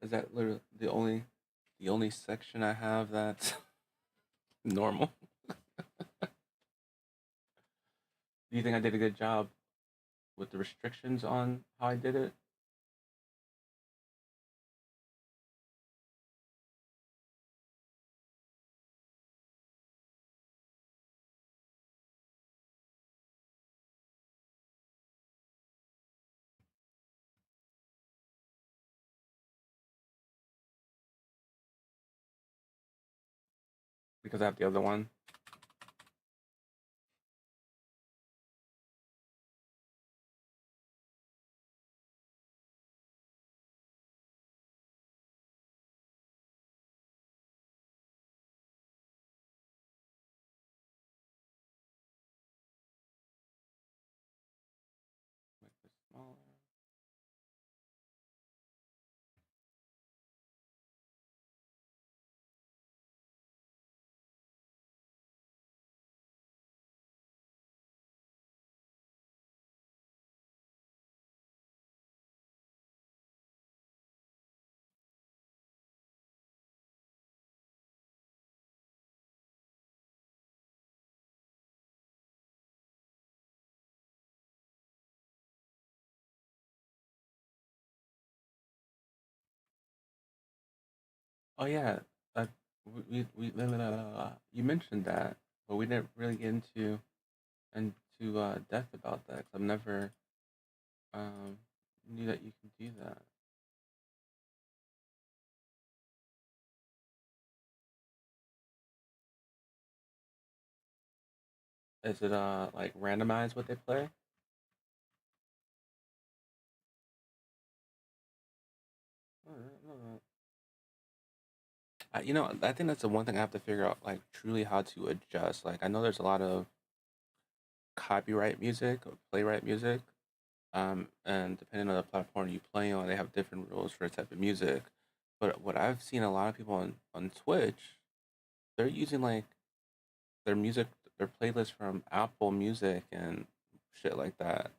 S1: Is that literally the only section I have that's normal? Do you think I did a good job with the restrictions on how I did it? Because I have the other one. Make this smaller. Oh yeah, uh, you mentioned that, but we didn't really get into depth about that. 'Cause I've never um knew that you can do that. Is it like randomized what they play? I think that's the one thing I have to figure out, like truly how to adjust. Like I know there's a lot of copyright music or playwright music, and depending on the platform you play on, they have different rules for a type of music. But what I've seen a lot of people on Twitch, they're using like their music, their playlist from Apple Music and shit like that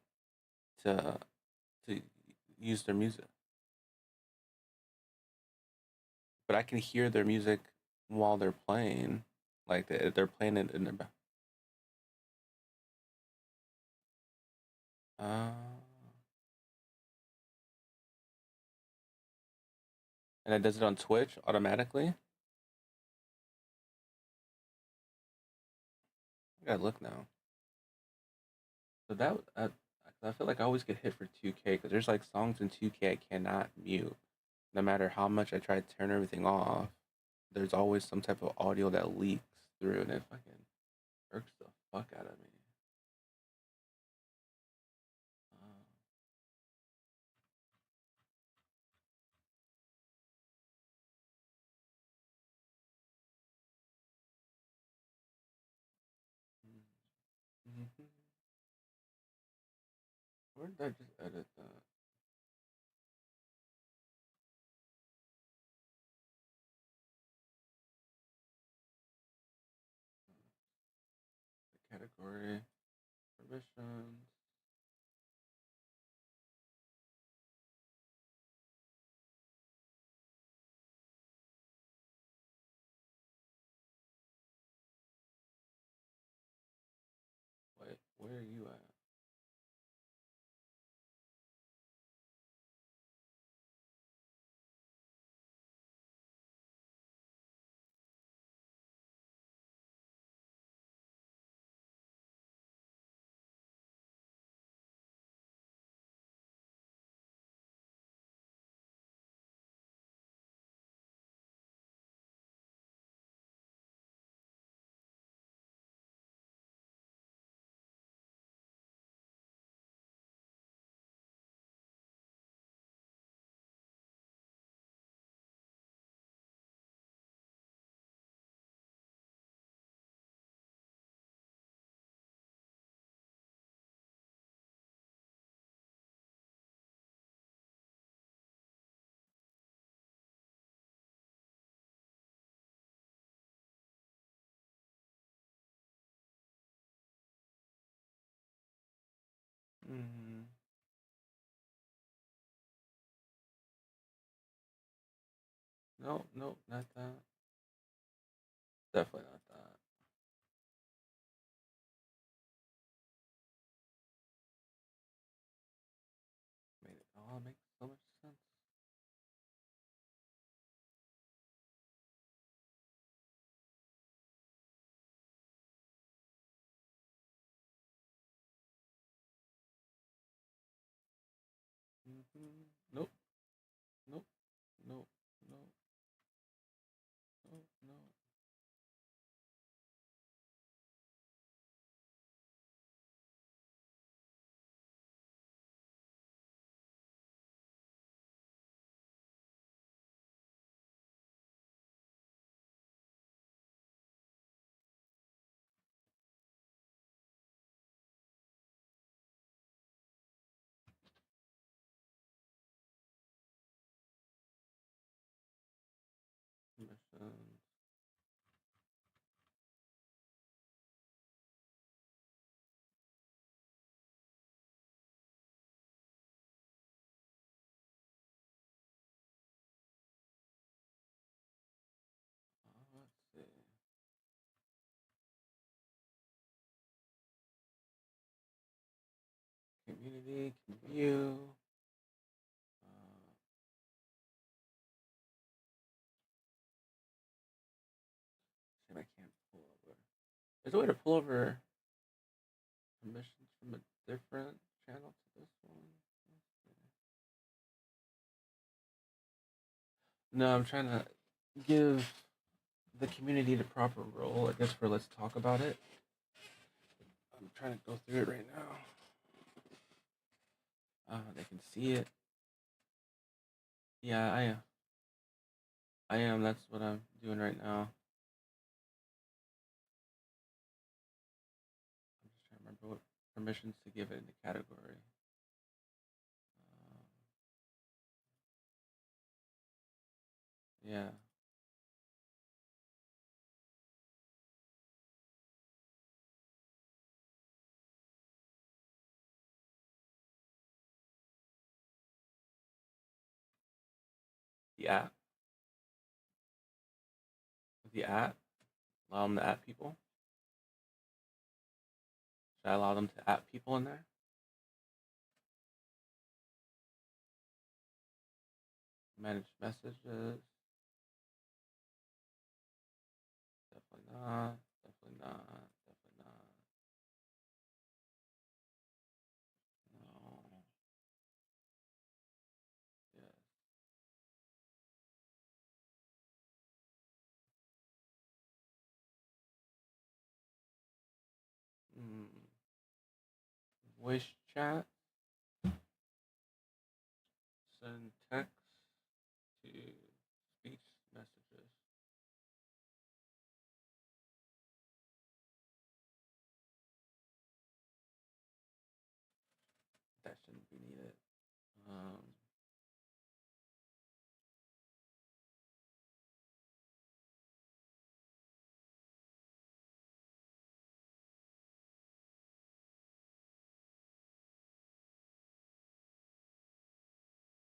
S1: to to use their music. But I can hear their music while they're playing, like they're playing it in their back. Uh, and it does it on Twitch automatically. I gotta look now. So I feel like I always get hit for 2K because there's like songs in 2K I cannot mute, no matter how much I try to turn everything off. There's always some type of audio that leaks through, and it fucking irks the fuck out of me. Uh, mm-hmm. Where did I just edit that? The category permissions. Wait, where are you at? Mm-hmm. No, no, not that. Definitely not that. Made it all make so much sense. Mm-hmm. Nope, nope, nope, nope, nope, nope. Missions. Let's see. Community can view. Shame I can't pull over. There's a way to pull over permissions from a different channel to this one. No, I'm trying to give the community the proper role. I guess for let's talk about it. I'm trying to go through it right now. They can see it. Yeah, I am. I am. That's what I'm doing right now. I'm just trying to remember what permissions to give it in the category. Um, yeah. The app. The app. Allow them to add people. Should I allow them to add people in there? Manage messages. Definitely not. Definitely not. Definitely not. No. Yes. Mm. Voice chat. Send text to speech messages. That shouldn't be needed. Um,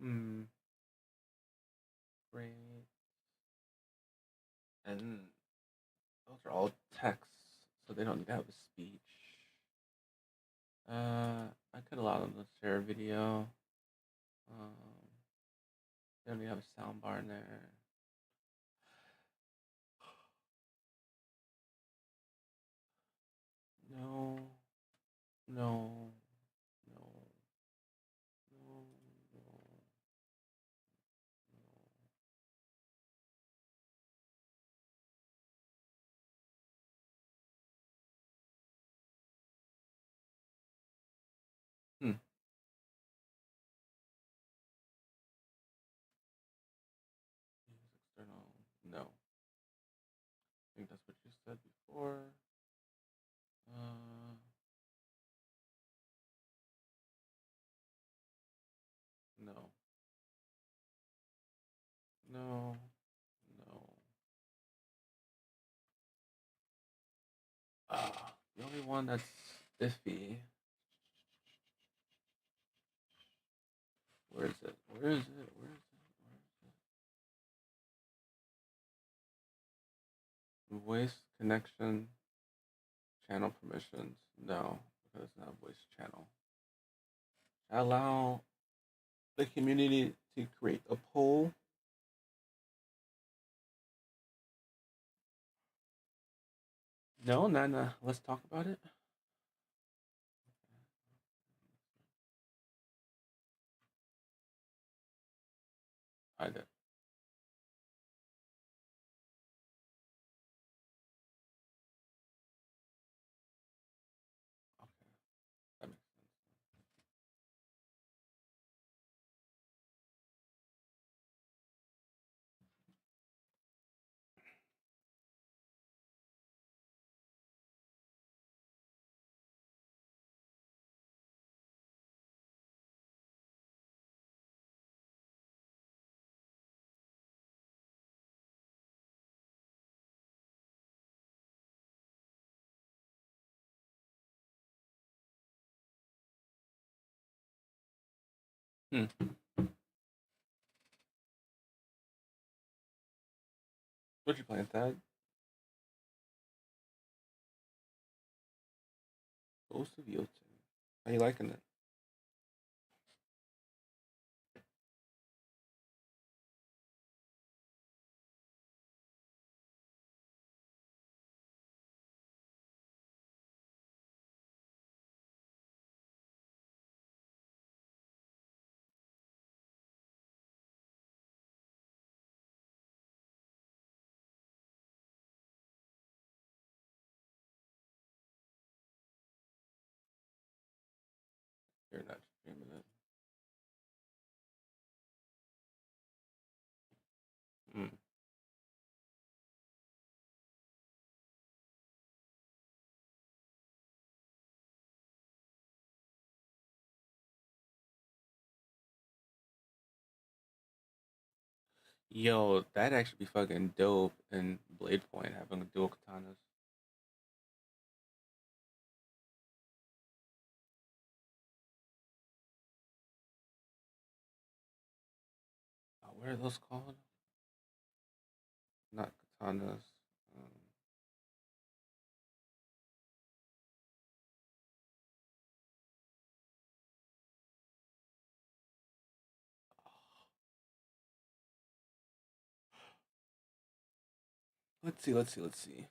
S1: hmm. Great. And those are all texts, so they don't need to have a speech. I could allow them to share a video. Um, they don't need to have a sound bar in there. No, no, no, no, no, no. Hmm. Use external. No. I think that's what you said before. Uh, no, no, no. The only one that's iffy. Where is it? Where is it? Where is it? Where is it? Voice connection, channel permissions. No, because it's not a voice channel. Allow the community to create a poll. No, Nana. Let's talk about it. I did. Okay, that makes sense. Hmm. What you playing, Thad? Ghost of Yotun. How you liking it? You're not streaming it. Hmm. Yo, that'd actually be fucking dope in Blade Point having dual katanas. What are those called? Not katanas. Um, let's see. Let's see. Let's see.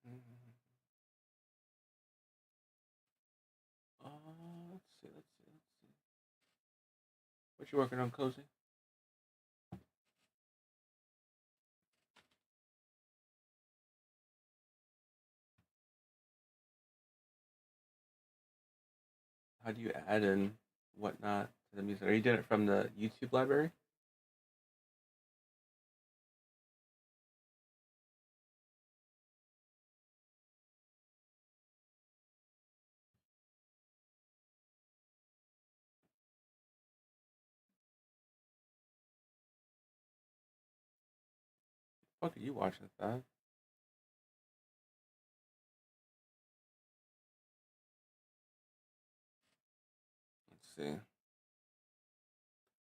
S1: Mhm. Let's see. Let's see. Let's see. What you working on, Cozy? How do you add in whatnot to the music? Are you doing it from the YouTube library? What are you watching that? Let's see.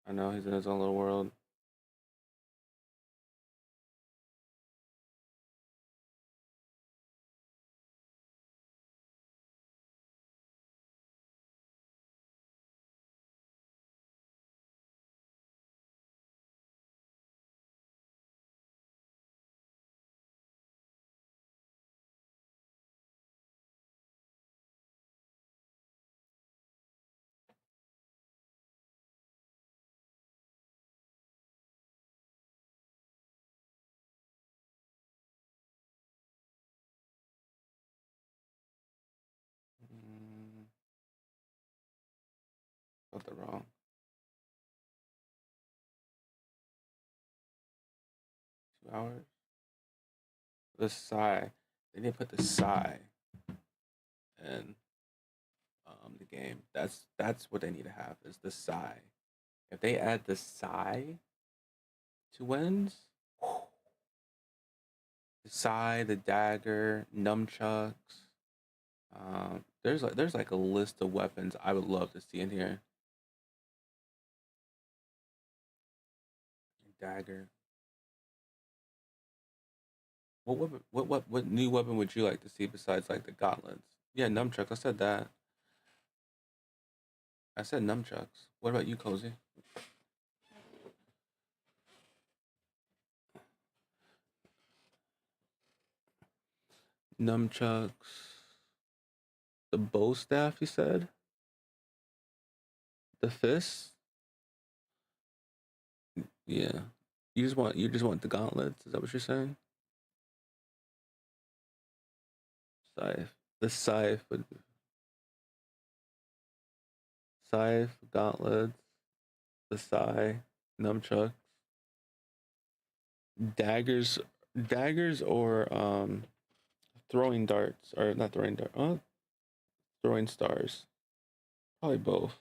S1: I know he's in his own little world. Mm, something wrong. $2. The sigh. They didn't put the sigh in. the game. That's what they need to have is the Sai. If they add the Sai to wins, the Sai, the dagger, nunchucks. There's like a list of weapons I would love to see in here. Dagger. What new weapon would you like to see besides like the gauntlets? Yeah, nunchucks. I said that. I said nunchucks. What about you, Cozy? Nunchucks. The bow staff. You said the fist. Yeah. You just want the gauntlets. Is that what you're saying? Scythe. The scythe would scythe gauntlets. The sai nunchucks. Daggers or throwing darts or not throwing dart. Throwing stars. Probably both.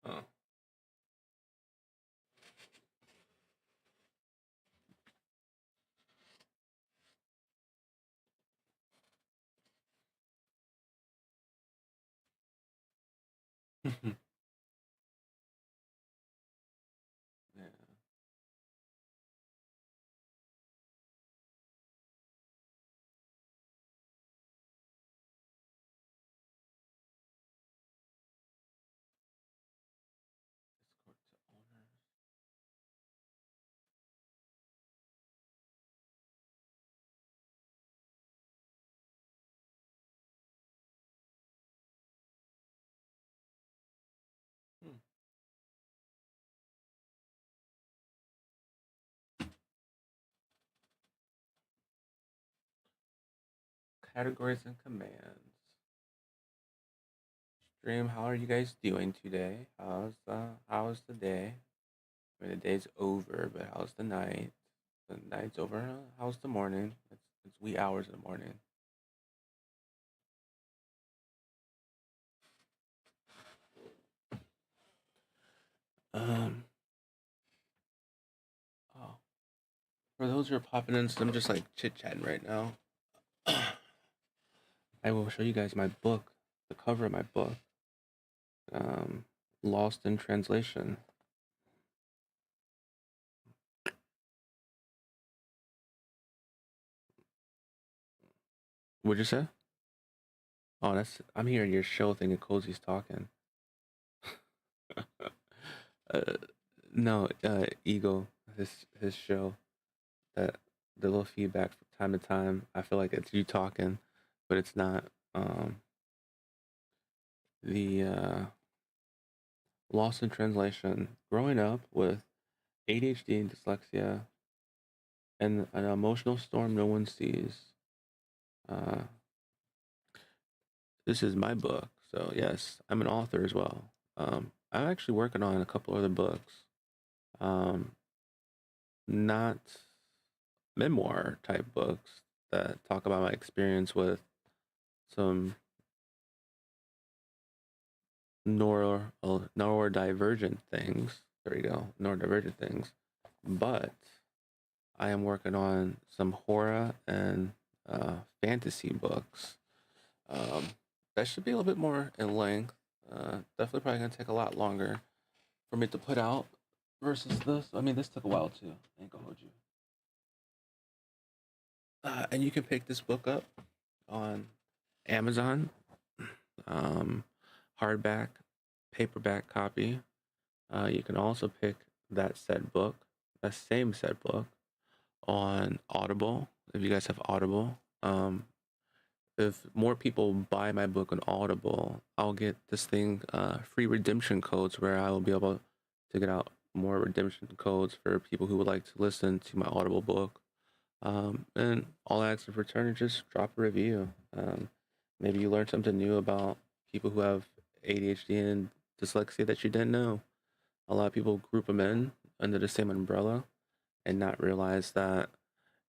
S1: Oh. Yeah. Escort to owners. Hmm. Categories and commands. Stream, how are you guys doing today? How's the day? I mean the day's over, but how's the night? The night's over. How's the morning? It's wee hours in the morning. Um. Oh, for those who are popping in, so I'm just like chit chatting right now. I will show you guys my book, the cover of my book, um, Lost in Translation. What'd you say? Oh, I'm hearing your show thing and Cozy's talking. uh, no, Eagle, his show. That the little feedback from time to time. I feel like it's you talking, but it's not. The Lost in Translation. Growing up with ADHD and dyslexia and an emotional storm no one sees. Uh, this is my book, so yes, I'm an author as well. I'm actually working on a couple other books. Um, not memoir type books that talk about my experience with some neurodivergent things. There you go, neurodivergent things. But I am working on some horror and fantasy books. Um, that should be a little bit more in length. Definitely probably gonna take a lot longer for me to put out versus this. I mean, this took a while too. I ain't gonna hold you. And you can pick this book up on Amazon, um, hardback, paperback copy. You can also pick that said book, that same said book, on Audible. If you guys have Audible, if more people buy my book on Audible, I'll get this thing, free redemption codes, where I will be able to get out more redemption codes for people who would like to listen to my Audible book. And all I ask in return is just drop a review. Maybe you learned something new about people who have ADHD and dyslexia that you didn't know. A lot of people group them in under the same umbrella and not realize that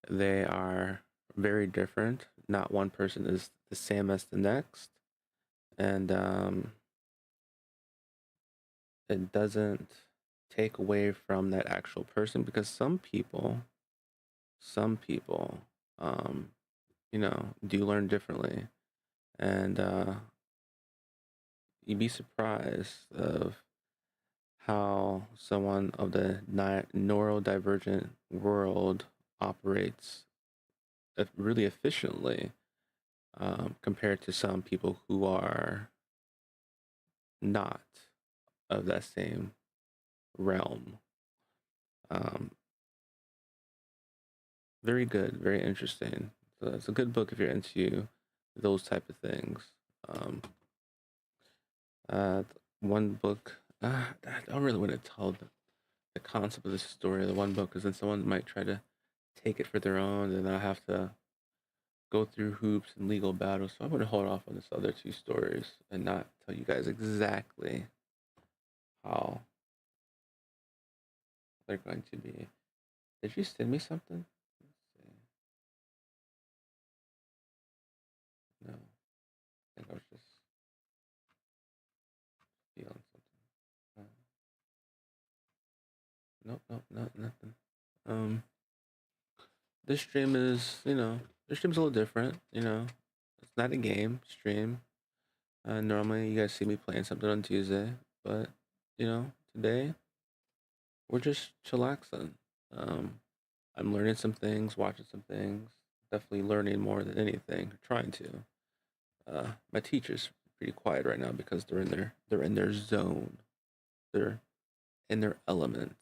S1: they are very different. Not one person is the same as the next. And it doesn't take away from that actual person, because some people, um, do learn differently. And you'd be surprised of how someone of the neurodivergent world operates really efficiently, compared to some people who are not of that same realm. Um, Very good, very interesting. So it's a good book if you're into those type of things. Um, One book, I don't really want to tell the concept of this story of the one book, because then someone might try to take it for their own, and I have to go through hoops and legal battles. So I'm going to hold off on this other two stories and not tell you guys exactly how they're going to be. Did you send me something? Let's see. No, I think I was just feeling something. Nope, nope, not nothing. Um, this stream is, this stream's a little different. It's not a game stream. Normally, you guys see me playing something on Tuesday, but today we're just chillaxing. Um, I'm learning some things, watching some things. Definitely learning more than anything. Trying to. My teacher's pretty quiet right now because they're in their zone. They're in their element.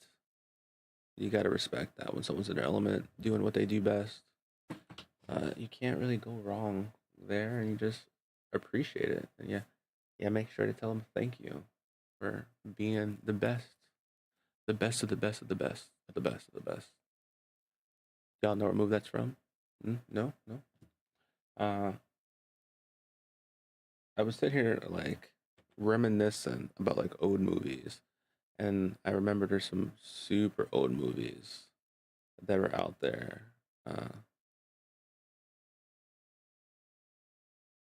S1: You gotta respect that when someone's in their element, doing what they do best. You can't really go wrong there, and you just appreciate it. And yeah, make sure to tell them thank you for being the best of the best of the best of the best of the best. Y'all know what movie that's from? No, no. Uh, I was sitting here like reminiscing about like old movies, and I remember there's some super old movies that were out there. Uh,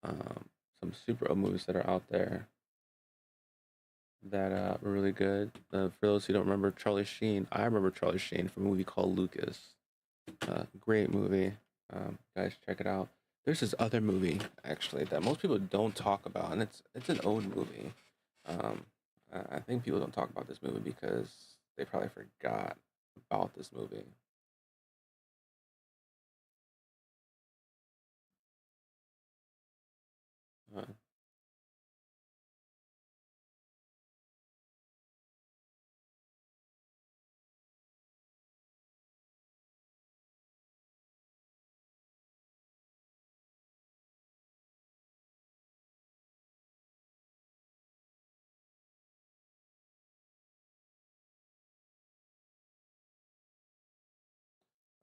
S1: um, some super old movies that are out there that were really good. For those who don't remember Charlie Sheen, I remember Charlie Sheen from a movie called Lucas. Great movie. Guys, check it out. There's this other movie actually that most people don't talk about, and it's an old movie. Um, I think people don't talk about this movie because they probably forgot about this movie. Uh,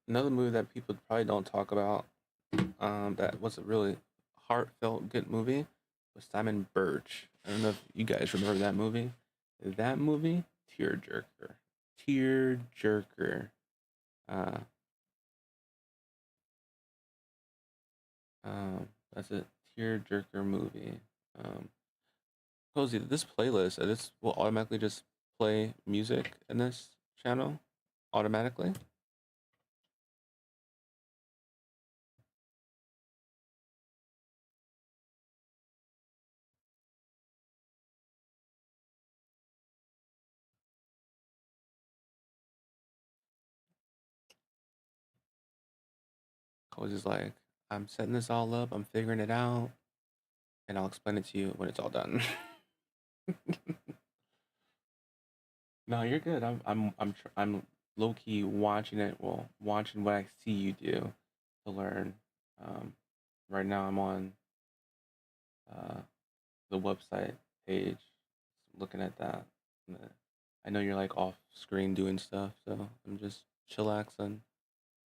S1: Another movie that people probably don't talk about, that was a really heartfelt good movie, was Simon Birch. I don't know if you guys remember that movie. That movie, tearjerker, tearjerker. Uh, that's a tearjerker movie. Um, Cozy, this playlist, this will automatically just play music in this channel automatically. Cozy's like, I'm setting this all up, I'm figuring it out, and I'll explain it to you when it's all done. No, you're good. I'm low key watching it. Well, watching what I see you do to learn. Um, right now, I'm on uh, the website page, looking at that. And, I know you're like off screen doing stuff, so I'm just chillaxing,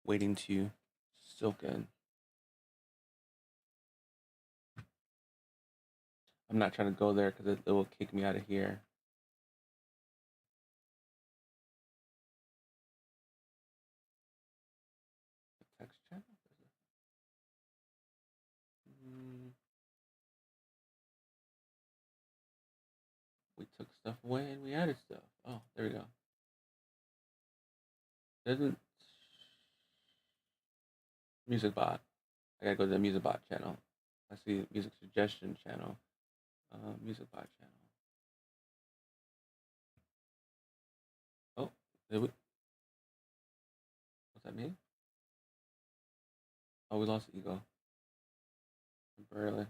S1: waiting to soak in. I'm not trying to go there because it will kick me out of here. Text channel? Mm, we took stuff away and we added stuff. Oh, there we go. Doesn't music bot. I gotta go to the music bot channel. I see music suggestion channel. Music bot channel. Oh, did we? What's that mean? Oh, we lost ego temporarily.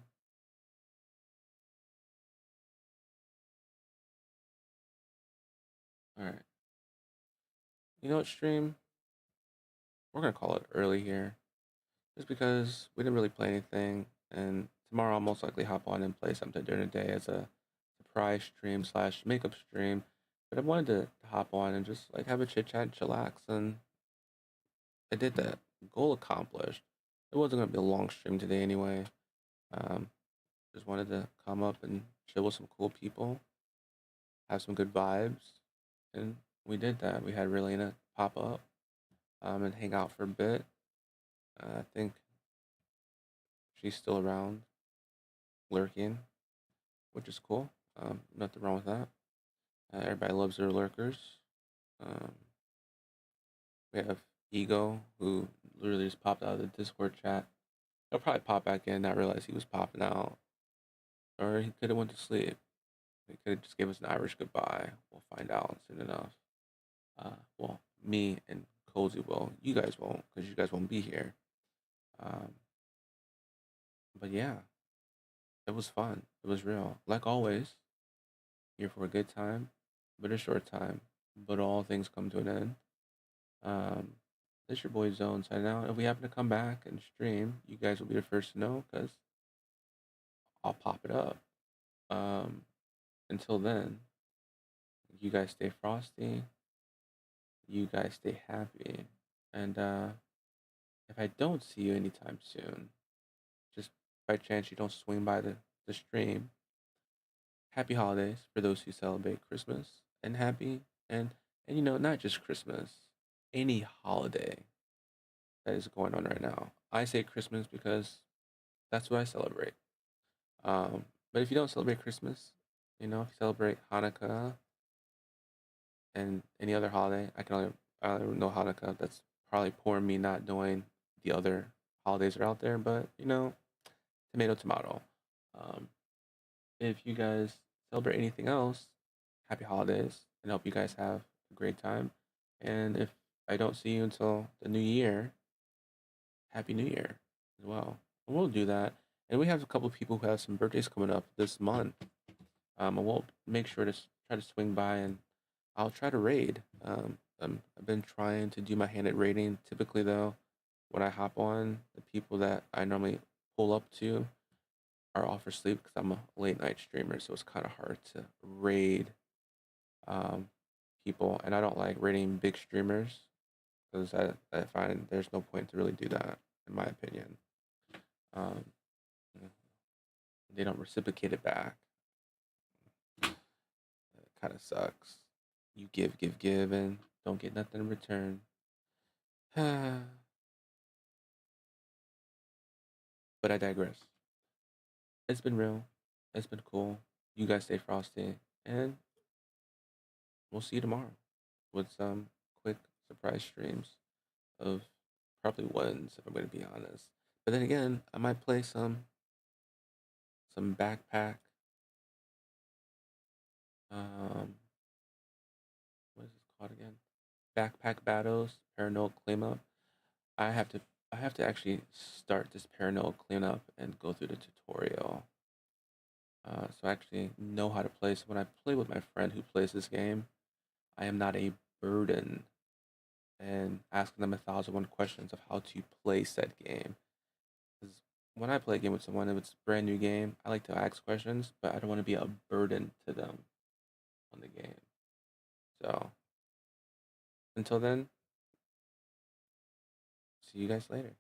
S1: All right. You know what, stream? We're gonna call it early here, just because we didn't really play anything, and tomorrow I'll most likely hop on and play something during the day as a surprise stream slash makeup stream. But I wanted to hop on and just like have a chit chat, chillax, and I did that. Goal accomplished. It wasn't gonna be a long stream today anyway. Um, just wanted to come up and chill with some cool people, have some good vibes, and we did that. We had Relena pop up and hang out for a bit. I think she's still around, lurking, which is cool. Nothing wrong with that. Everybody loves their lurkers. Um, we have Ego, who literally just popped out of the Discord chat. He'll probably pop back in, not realize he was popping out, or he could have went to sleep. He could have just gave us an Irish goodbye. We'll find out soon enough. Well, me and Cozy will. You guys won't, because you guys won't be here. Um, but yeah, it was fun. It was real. Like always, here for a good time, but a short time. But all things come to an end. Um, this your boy Zone signing out. If we happen to come back and stream, you guys will be the first to know because I'll pop it up. Um, until then, you guys stay frosty. You guys stay happy. And if I don't see you anytime soon, just by chance you don't swing by the stream, happy holidays for those who celebrate Christmas and happy and not just Christmas, any holiday that is going on right now. I say Christmas because that's what I celebrate. Um, but if you don't celebrate Christmas, if you celebrate Hanukkah and any other holiday, I don't know Hanukkah. That's probably poor me not knowing the other holidays are out there. But tomato, tomato. Um, if you guys celebrate anything else, happy holidays, and hope you guys have a great time. And if I don't see you until the new year, happy New Year as well. And we'll do that. And we have a couple of people who have some birthdays coming up this month. I will make sure to try to swing by and I'll try to raid. I've been trying to do my hand at raiding. Typically, though, when I hop on, the people that I normally pull up to are off for sleep because I'm a late night streamer, so it's kind of hard to raid um, people. And I don't like raiding big streamers because I find there's no point to really do that, in my opinion. Um, they don't reciprocate it back. It kind of sucks. You give, and don't get nothing in return. But I digress. It's been real. It's been cool. You guys stay frosty, and we'll see you tomorrow with some quick surprise streams of probably ones, if I'm going to be honest. But then again, I might play some backpack. Um, what is this called again? Backpack battles, paranoid cleanup. I have to I have to actually start this paranoid cleanup and go through the tutorial. So I actually know how to play. So when I play with my friend who plays this game, I am not a burden. and asking them 1,001 questions of how to play said game. Because when I play a game with someone, if it's a brand new game, I like to ask questions, but I don't want to be a burden to them on the game. So until then, see you guys later.